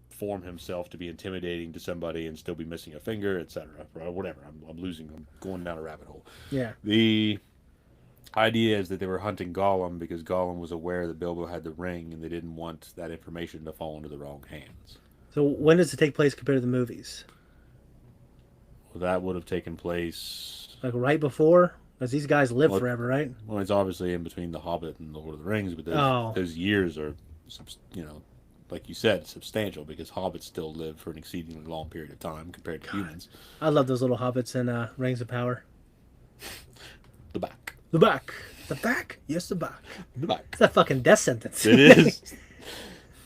form himself to be intimidating to somebody and still be missing a finger, etc. Whatever. I'm going down a rabbit hole. Yeah. The idea is that they were hunting Gollum because Gollum was aware that Bilbo had the ring and they didn't want that information to fall into the wrong hands. So when does it take place compared to the movies? Well, that would have taken place. Like right before? Because these guys live Well, forever, right? well, it's obviously in between The Hobbit and The Lord of the Rings, but Oh, those years are, like you said, substantial because hobbits still live for an exceedingly long period of time compared to humans. I love those little hobbits in Rings of Power. The back. The back. The back? Yes, the back. The back. It's that fucking death sentence. It is.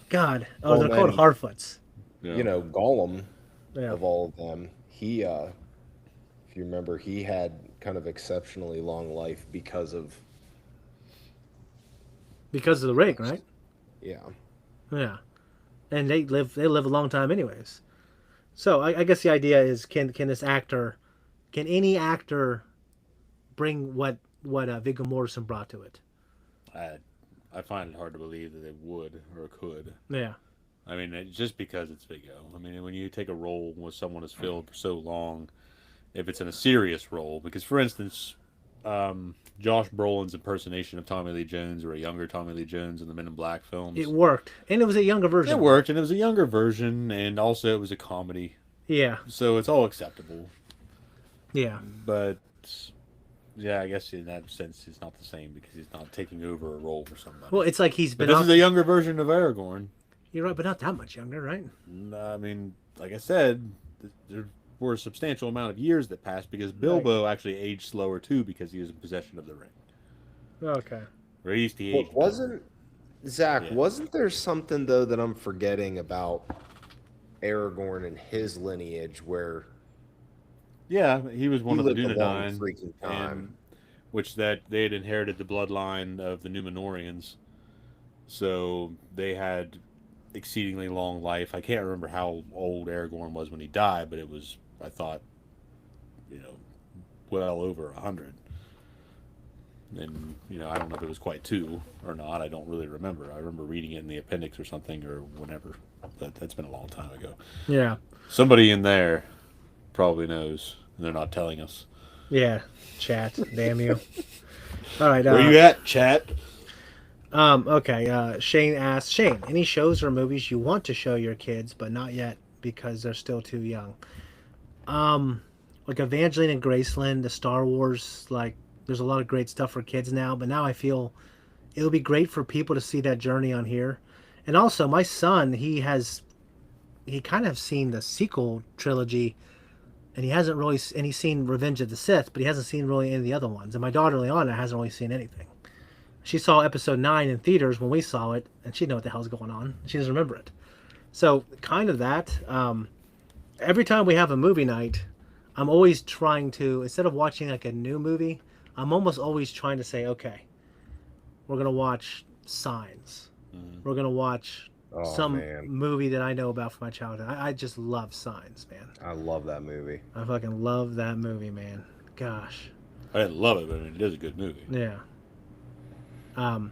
God. Oh, Well, they're called man, Harfoots. Yeah. You know, Gollum, Yeah. of all of them, he, if you remember, he had kind of exceptionally long life because of, Because of the ring, right? yeah. Yeah. And they live a long time anyways. So I guess the idea is can any actor bring what Viggo Mortensen brought to it? I find it hard to believe that they would or could. Yeah. I mean, just because it's Viggo. I mean, when you take a role with someone has filled for so long, if it's in a serious role, because for instance, Josh Brolin's impersonation of Tommy Lee Jones or a younger Tommy Lee Jones in the Men in Black films, It worked. And it was a younger version. it worked, and it was a younger version, and also it was a comedy, Yeah. so it's all acceptable. Yeah. But yeah, I guess in that sense, it's not the same because he's not taking over a role for somebody. Well, it's like he's But been this off. is a younger version of Aragorn. You're right, but not that much younger, right? I mean, like I said, there were a substantial amount of years that passed because Bilbo actually aged slower too because he was in possession of the ring. Okay. Or at least he Well, aged. wasn't, Zach, Yeah. wasn't there something, though, that I'm forgetting about Aragorn and his lineage where Yeah, he was one he of the lived a long Dunedain, freaking time? and which that they had inherited the bloodline of the Númenóreans, so they had exceedingly long life. I can't remember how old Aragorn was when he died, but it was, I thought, well over 100. And I don't know if it was quite 2 or not. I don't really remember. I remember reading it in the appendix or something or whenever. That's been a long time ago. Yeah. Somebody in there probably knows, and they're not telling us. Yeah. Chat. Damn you. All right. Where you at, chat? Okay. Shane asks, Shane, any shows or movies you want to show your kids, but not yet because they're still too young? Like Evangeline and Graceland, the Star Wars, like there's a lot of great stuff for kids now, but now I feel it would be great for people to see that journey on here. And also my son, he kind of seen the sequel trilogy, and he's seen Revenge of the Sith, but he hasn't seen really any of the other ones. And my daughter Leona hasn't really seen anything. She saw episode 9 in theaters when we saw it, and she didn't know what the hell's going on. She doesn't remember it. So kind of that. Every time we have a movie night, I'm always trying to, instead of watching like a new movie, I'm almost always trying to say, okay, we're going to watch Signs. We're going to watch some movie that I know about from my childhood. I just love Signs, man. I love that movie. I fucking love that movie, man. Gosh. I didn't love it, but I mean, it is a good movie. Yeah. Let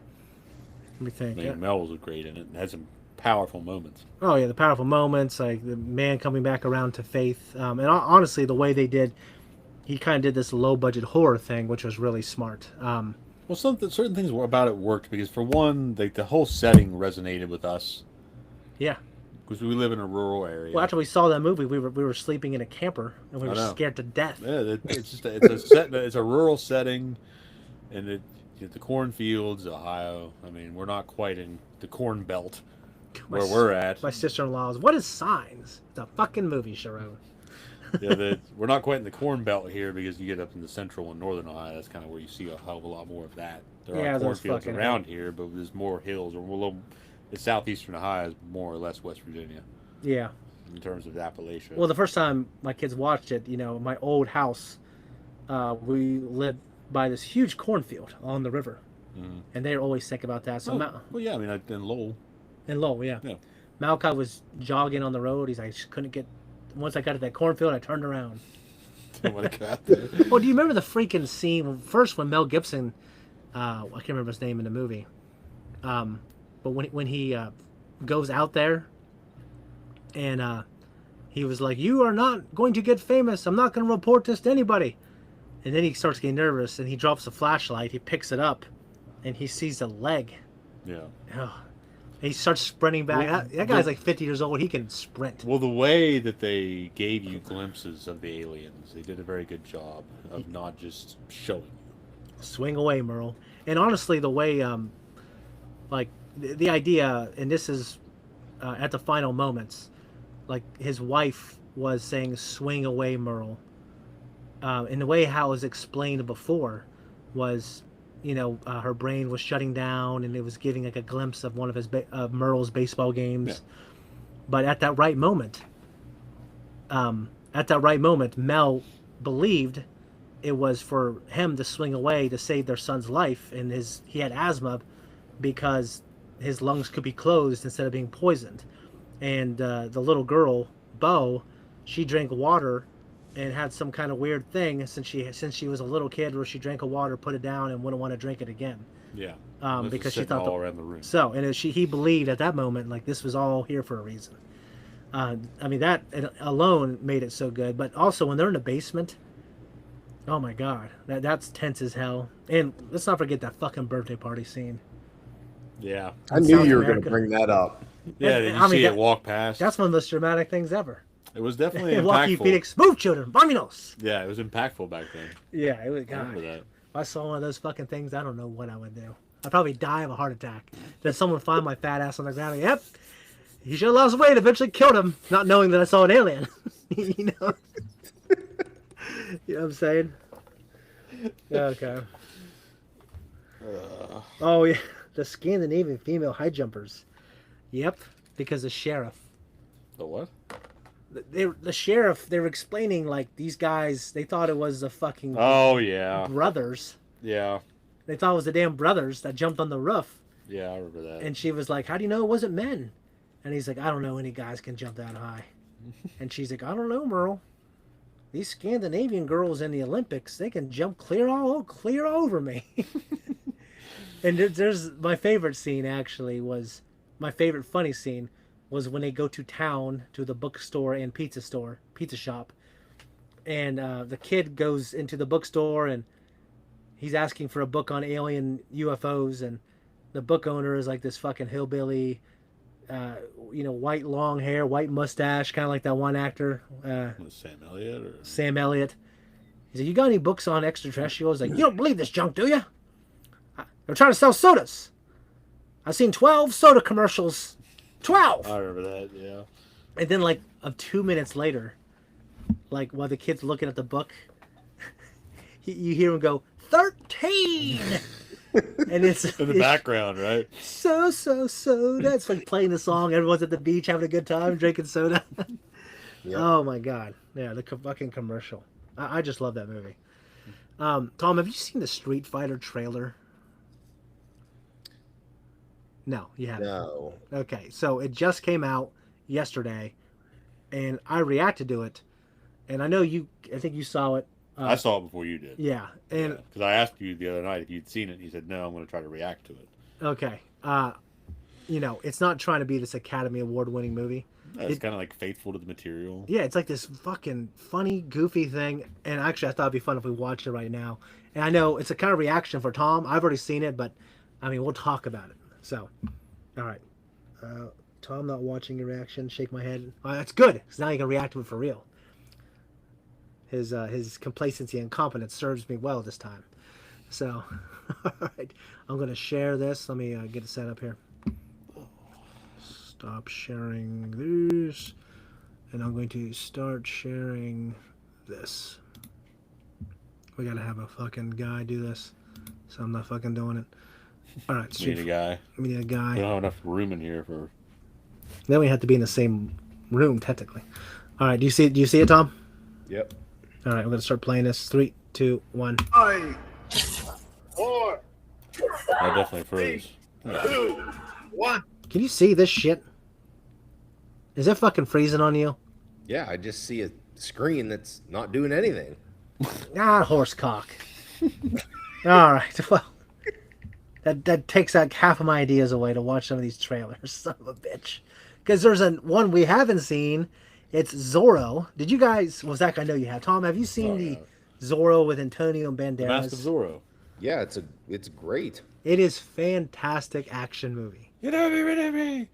me think. I mean, Mel was great in it and had some powerful moments. Oh yeah, the powerful moments, like the man coming back around to faith, and honestly, the way they did, he kind of did this low budget horror thing, which was really smart. Well, certain things about it worked because, for one, the whole setting resonated with us Yeah. because we live in a rural area. Well, after we saw that movie, we were sleeping in a camper and we were I know. scared to death. Yeah, it's a rural setting, and the cornfields, Ohio. I mean, we're not quite in the corn belt where we're at. My sister-in-law's. What is Signs? It's a fucking movie, Sharon. Yeah, we're not quite in the corn belt here because you get up in the central and northern Ohio. That's kind of where you see a hell of a lot more of that. There Yeah, are those cornfields fucking around here, but there's more hills. The southeastern Ohio is more or less West Virginia Yeah. in terms of Appalachia. Well, the first time my kids watched it, my old house, we lived by this huge cornfield on the river, and they were always sick about that. So well, yeah, I mean, in Lowell. in Lowell, yeah. Malachi was jogging on the road. He's like, I just couldn't get. Once I got to that cornfield, I turned around. When I got there. Well, do you remember the freaking scene first when Mel Gibson? I can't remember his name in the movie, but when he goes out there, and he was like, "You are not going to get famous. I'm not going to report this to anybody." And then he starts getting nervous, and he drops a flashlight. He picks it up, and he sees a leg. Yeah. Oh, he starts sprinting back. Well, That guy's like 50 years old. He can sprint. Well, the way that they gave you glimpses of the aliens, they did a very good job of not just showing you. Swing away, Merle. And honestly, the way, like, the idea, and this is at the final moments, like, his wife was saying, swing away, Merle. And the way how it was explained before was, her brain was shutting down and it was giving like a glimpse of one of his Merle's baseball games. Yeah. But at that right moment, Mel believed it was for him to swing away to save their son's life, and he had asthma because his lungs could be closed instead of being poisoned. And the little girl, Bo, she drank water and had some kind of weird thing since she was a little kid where she drank a water, put it down, and wouldn't want to drink it again. Yeah. Because she thought all around the room. So, and he believed at that moment like this was all here for a reason. I mean, that alone made it so good. But also when they're in the basement, oh my god, that's tense as hell. And let's not forget that fucking birthday party scene. Yeah. I knew South you were America. going to bring that up. Yeah, did you see it walk past? That's one of the most dramatic things ever. It was definitely Lucky impactful. Phoenix, move children, Barminos. Yeah, it was impactful back then. Yeah, it was. I God, remember that. if I saw one of those fucking things, I don't know what I would do. I'd probably die of a heart attack. Then someone find my fat ass on the ground. And, yep, he should have lost weight. Eventually killed him, not knowing that I saw an alien. You know. You know what I'm saying? Okay. Oh yeah, the Scandinavian female high jumpers. Yep, because the sheriff. The what? The sheriff. They were explaining like these guys. They thought it was the fucking Oh yeah. brothers. Yeah. They thought it was the damn brothers that jumped on the roof. Yeah, I remember that. And she was like, "How do you know it wasn't men?" And he's like, "I don't know any guys can jump that high." And she's like, "I don't know, Merle. These Scandinavian girls in the Olympics, they can jump clear over me." And there's my favorite scene actually was my favorite funny scene was when they go to town to the bookstore and pizza shop, and the kid goes into the bookstore and he's asking for a book on alien UFOs, and the book owner is like this fucking hillbilly, white long hair, white mustache, kind of like that one actor. Was Sam Elliott or Sam Elliott. He's like, "You got any books on extraterrestrials?" Like, "You don't believe this junk, do you? They're trying to sell sodas. I've seen 12 soda commercials. 12!" I remember that, yeah. And then, like, 2 minutes later, like, while the kid's looking at the book, you hear him go, 13! And it's In the background, right? So soda. It's like playing the song. Everyone's at the beach having a good time, drinking soda. Yep. Oh, my God. Yeah, the fucking commercial. I just love that movie. Tom, have you seen the Street Fighter trailer? No, you haven't. No. Okay, so it just came out yesterday, and I reacted to it, and I think you saw it. I saw it before you did. Yeah, and Because I asked you the other night if you'd seen it, and you said, no, I'm going to try to react to it. okay, it's not trying to be this Academy Award-winning movie. It's kind of like faithful to the material. Yeah, it's like this fucking funny, goofy thing, and actually I thought it'd be fun if we watched it right now. And I know it's a kind of reaction for Tom. I've already seen it, but, I mean, we'll talk about it. So, all right. Tom not watching your reaction, shake my head. That's good, because now you can react to it for real. His complacency and competence serves me well this time. So, all right. I'm going to share this. Let me get it set up here. Stop sharing this. And I'm going to start sharing this. We got to have a fucking guy do this. So I'm not fucking doing it. All right. We need a guy. We need a guy. We don't have enough room in here for... Then we have to be in the same room, technically. All right. Do you see it, Tom? Yep. All right. We're going to start playing this. 3, 2, 1. 5, 4, I definitely froze. 2, 1. Can you see this shit? Is it fucking freezing on you? Yeah, I just see a screen that's not doing anything. Ah, horse cock. All right. Well, that takes like half of my ideas away to watch some of these trailers. Son of a bitch. Because there's one we haven't seen. It's Zorro. Did you guys? Well, Zach, I know you have. Tom, have you seen the Zorro with Antonio Banderas? Mask of Zorro. Yeah, it's great. It is fantastic action movie. You never be rid of me.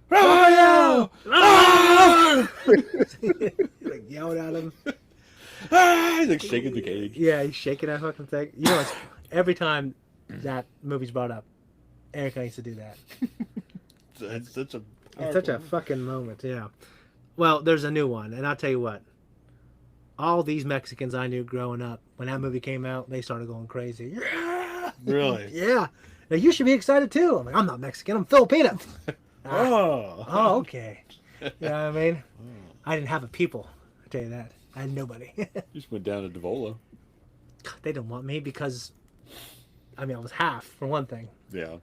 Raphael! Ah! Like yelling at him. Ah! He's like shaking the cage. Yeah, he's shaking that fucking thing. You know, it's, every time that movie's brought up, Erica needs to do that. It's such a It's such a fucking moment, yeah. Well, there's a new one, and I'll tell you what. All these Mexicans I knew growing up, when that movie came out, they started going crazy. Yeah! Really? Yeah. Now, you should be excited, too. I'm like, I'm not Mexican. I'm Filipino. Oh. Oh, okay. You know what I mean? I didn't have a people. I'll tell you that. I had nobody. You just went down to Davolo. They didn't want me because, I mean, I was half, for one thing. Yeah.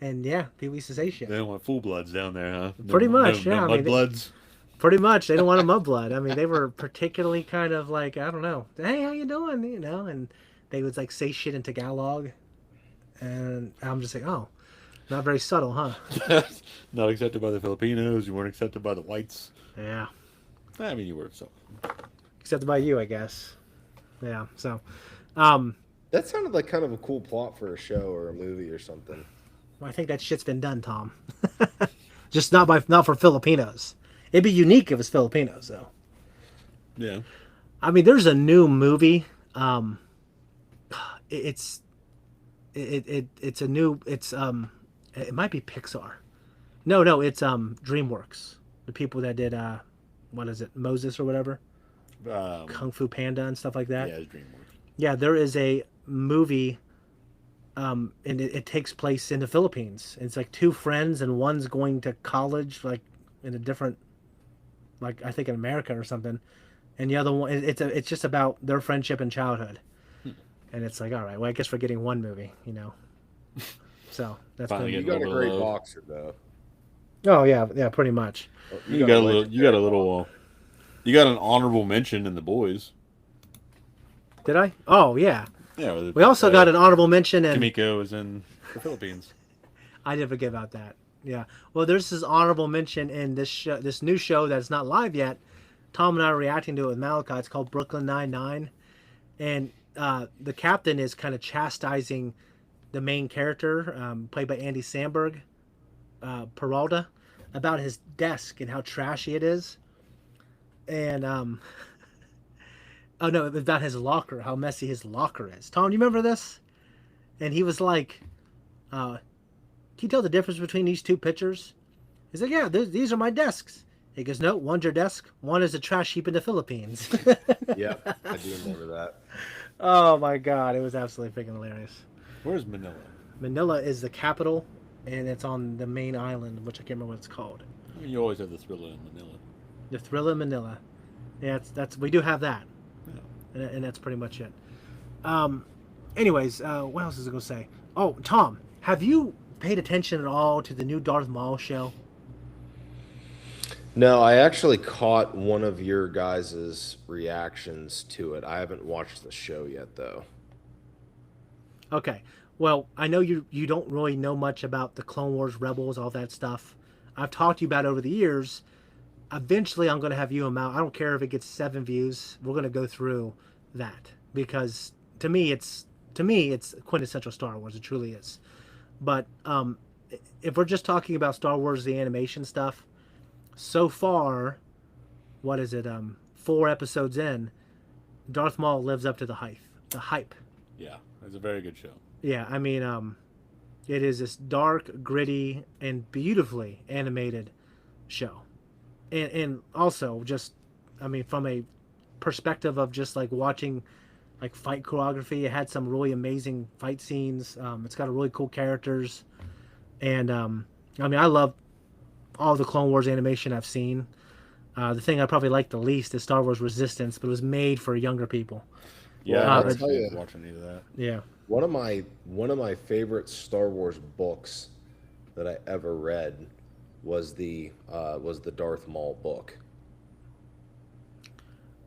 And yeah, people used to say shit. They don't want full bloods down there, huh? Pretty much, yeah. I No mean, mudbloods. Pretty much. They don't want a mudblood. I mean, they were particularly kind of like, I don't know. Hey, how you doing? You know, and they would like say shit in Tagalog. And I'm just like, oh, not very subtle, huh? Not accepted by the Filipinos. You weren't accepted by the whites. Yeah. I mean, you were so. Accepted by you, I guess. Yeah. So, That sounded like kind of a cool plot for a show or a movie or something. I think that shit's been done, Tom. Just not for Filipinos. It'd be unique if it was Filipinos, though. Yeah. I mean, there's a new movie. It's a new. It might be Pixar. No, it's DreamWorks. The people that did what is it, Moses or whatever, Kung Fu Panda and stuff like that. Yeah, it's DreamWorks. Yeah, there is a movie. And it takes place in the Philippines. It's like two friends, and one's going to college, like in a different, like I think in America or something, and the other one, it's just about their friendship and childhood. And it's like, all right, well, I guess we're getting one movie, you know. So that's Finally You getting got a little great love. boxer, though. Oh yeah, pretty much. You got a little. You got a little. You got an honorable mention in the boys. Did I? Oh yeah. Yeah. We also got an honorable mention, and Kamiko is in the Philippines. I did forget about that. Yeah. Well, there's this honorable mention in this show, this new show that's not live yet. Tom and I are reacting to it with Malachi. It's called Brooklyn Nine-Nine, and the captain is kind of chastising the main character, played by Andy Samberg, Peralta, about his desk and how trashy it is, and oh no, about his locker, how messy his locker is. Tom, do you remember this? And he was like, "Can you tell the difference between these two pictures?" He's like, "Yeah, these are my desks." He goes, "No, one's your desk. One is a trash heap in the Philippines." Yep, I do remember that. Oh my god, it was absolutely freaking hilarious. Where's Manila? Manila is the capital, and it's on the main island, which I can't remember what it's called. I mean, you always have the thriller in Manila. The Thrilla Manila. Yeah, that's we do have that, Yeah. and that's pretty much it. Anyways, what else was I gonna say? Oh, Tom, have you paid attention at all to the new Darth Maul show? No, I actually caught one of your guys' reactions to it. I haven't watched the show yet, though. Okay. Well, I know you don't really know much about the Clone Wars, Rebels, all that stuff. I've talked to you about it over the years. Eventually, I'm going to have you amount. I don't care if it gets 7 views. We're going to go through that because to me, it's quintessential Star Wars. It truly is. But if we're just talking about Star Wars, the animation stuff, so far, what is it? 4 episodes in, Darth Maul lives up to the hype. The hype. Yeah, it's a very good show. Yeah, I mean, it is this dark, gritty, and beautifully animated show, and also just, I mean, from a perspective of just like watching, like fight choreography, it had some really amazing fight scenes. It's got a really cool characters, and I mean, I love all the Clone Wars animation I've seen. The thing I probably like the least is Star Wars Resistance, but it was made for younger people. Yeah, Well, I I'll haven't tell you. watched any of that. Yeah. One of my favorite Star Wars books that I ever read was the Darth Maul book.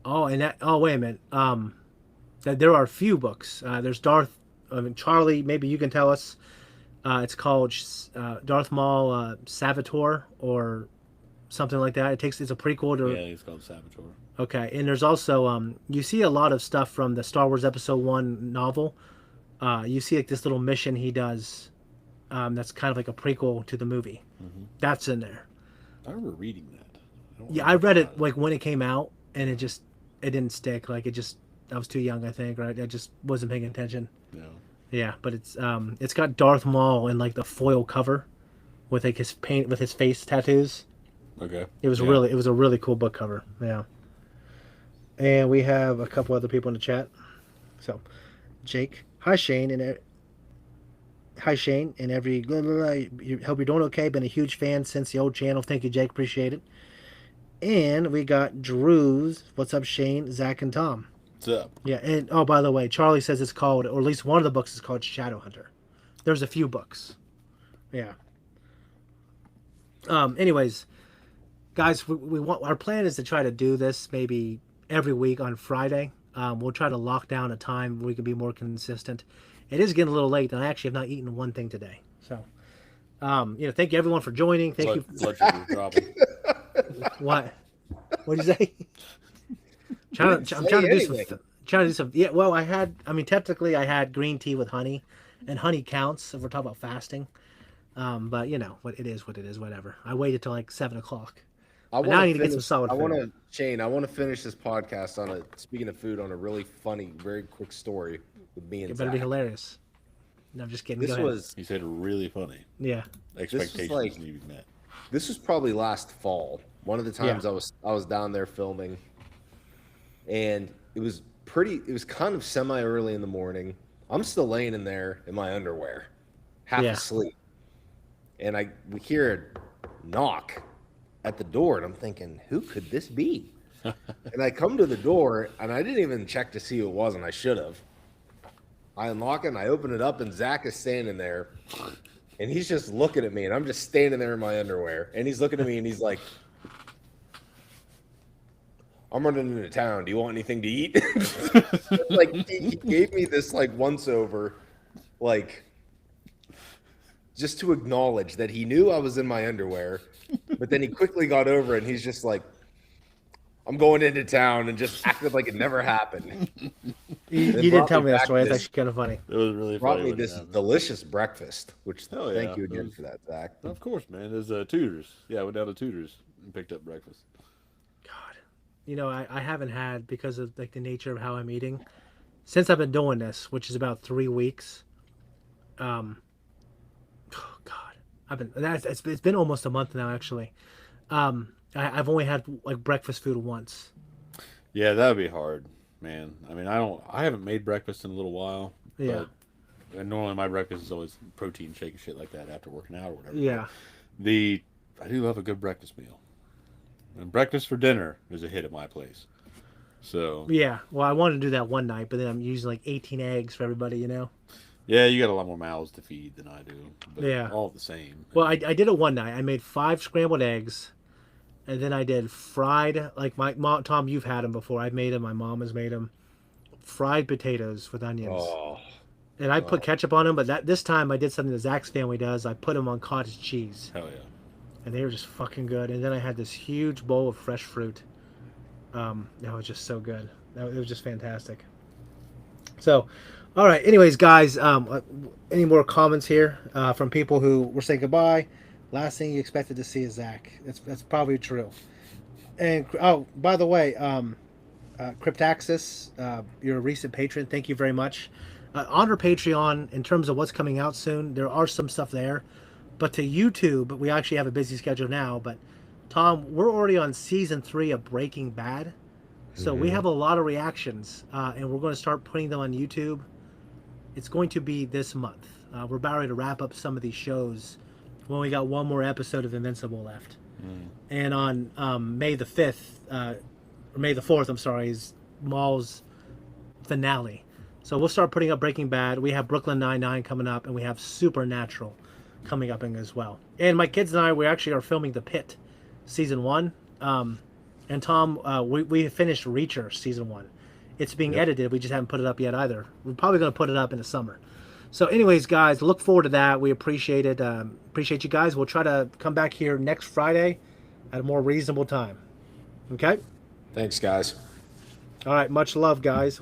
Oh, and that. Oh, wait a minute. That there are a few books. There's Darth. I mean, Charlie. Maybe you can tell us. It's called Darth Maul Savitor or something like that. It's a prequel to. Yeah, it's called Saboteur. Okay, and there's also you see a lot of stuff from the Star Wars Episode 1 novel. You see like this little mission he does That's kind of like a prequel to the movie. Mm-hmm. That's in there. I remember reading that. Yeah, I read it like when it came out, and it didn't stick. Like I was too young, I think, right? I just wasn't paying attention. Yeah. Yeah, but it's got Darth Maul in like the foil cover, with like his face tattoos. Okay. It was a really cool book cover. Yeah. And we have a couple other people in the chat. So, Jake, hi Shane, and every hope you're doing okay. Been a huge fan since the old channel. Thank you, Jake. Appreciate it. And we got Drew's. What's up, Shane, Zach, and Tom? What's up? Yeah, and oh, by the way, Charlie says it's called, or at least one of the books is called Shadowhunter. There's a few books. Yeah. Anyways, guys, we want, our plan is to try to do this maybe every week on Friday. We'll try to lock down a time where we can be more consistent. It is getting a little late, and I actually have not eaten one thing today. So, thank you everyone for joining. Thank you. Blood sugar dropping. What? What'd you say? I'm trying to do some. Yeah, well, technically I had green tea with honey, and honey counts if we're talking about fasting. But what it is, whatever. I waited till like 7:00. Now I need to get some solid food. Shane, I want to finish this podcast speaking of food, on a really funny, very quick story with me and It better Zakk. be hilarious. No, I'm just kidding. Go ahead. You said really funny. Yeah. Expectations need to be met. This was probably last fall. One of the times I was down there filming, and it was kind of semi early in the morning. I'm still laying in there in my underwear, half asleep, and we hear a knock at the door, and I'm thinking, who could this be? And I come to the door, and I didn't even check to see who it was, and I should have. I unlock it, and I open it up, and Zakk is standing there, and he's just looking at me, and I'm just standing there in my underwear, and he's looking at me, and he's like, I'm running into town. Do you want anything to eat? Like, he gave me this, like, once-over, like, just to acknowledge that he knew I was in my underwear, but then he quickly got over it, and he's just like, I'm going into town, and just acted like it never happened. You did tell me that story. It's actually kind of funny. It was really funny. Brought me this delicious breakfast, which thank you again for that, Zakk. Of course, man. There's Tudor's. Yeah, I went down to Tudor's and picked up breakfast. God. I haven't had, because of like the nature of how I'm eating, since I've been doing this, which is about 3 weeks. Oh God, it's been almost a month now, actually. I've only had like breakfast food once. Yeah, that would be hard, man. I mean, I haven't made breakfast in a little while. Yeah. And normally my breakfast is always protein shake and shit like that after working out or whatever. Yeah. I do love a good breakfast meal. And breakfast for dinner is a hit at my place. So. Yeah. Well, I wanted to do that one night, but then I'm using like 18 eggs for everybody, Yeah, you got a lot more mouths to feed than I do. But yeah. All the same. Well, I did it one night. I made 5 scrambled eggs, and then I did fried, like my mom, Tom, you've had them before. I've made them. My mom has made them. Fried potatoes with onions. Oh. And I put ketchup on them, but this time I did something that Zack's family does. I put them on cottage cheese. Hell yeah. And they were just fucking good. And then I had this huge bowl of fresh fruit. That was just so good. It was just fantastic. So, all right. Anyways, guys, any more comments here from people who were saying goodbye? Last thing you expected to see is Zakk. That's probably true. And by the way, Cryptaxis, you're a recent patron. Thank you very much. On our Patreon, in terms of what's coming out soon, there are some stuff there. But to YouTube, we actually have a busy schedule now. But Tom, we're already on season 3 of Breaking Bad. So we have a lot of reactions, and we're going to start putting them on YouTube. It's going to be this month. We're about ready to wrap up some of these shows when we got one more episode of Invincible left. And on May the 5th, or May the 4th, I'm sorry, is Maul's finale. So we'll start putting up Breaking Bad. We have Brooklyn Nine-Nine coming up, and we have Supernatural coming up as well. And my kids and I, we actually are filming The Pit season 1. And Tom, we finished Reacher season 1. It's being edited. We just haven't put it up yet either. We're probably going to put it up in the summer. So anyways, guys, look forward to that. We appreciate it. Appreciate you guys. We'll try to come back here next Friday at a more reasonable time. Okay? Thanks, guys. All right. Much love, guys.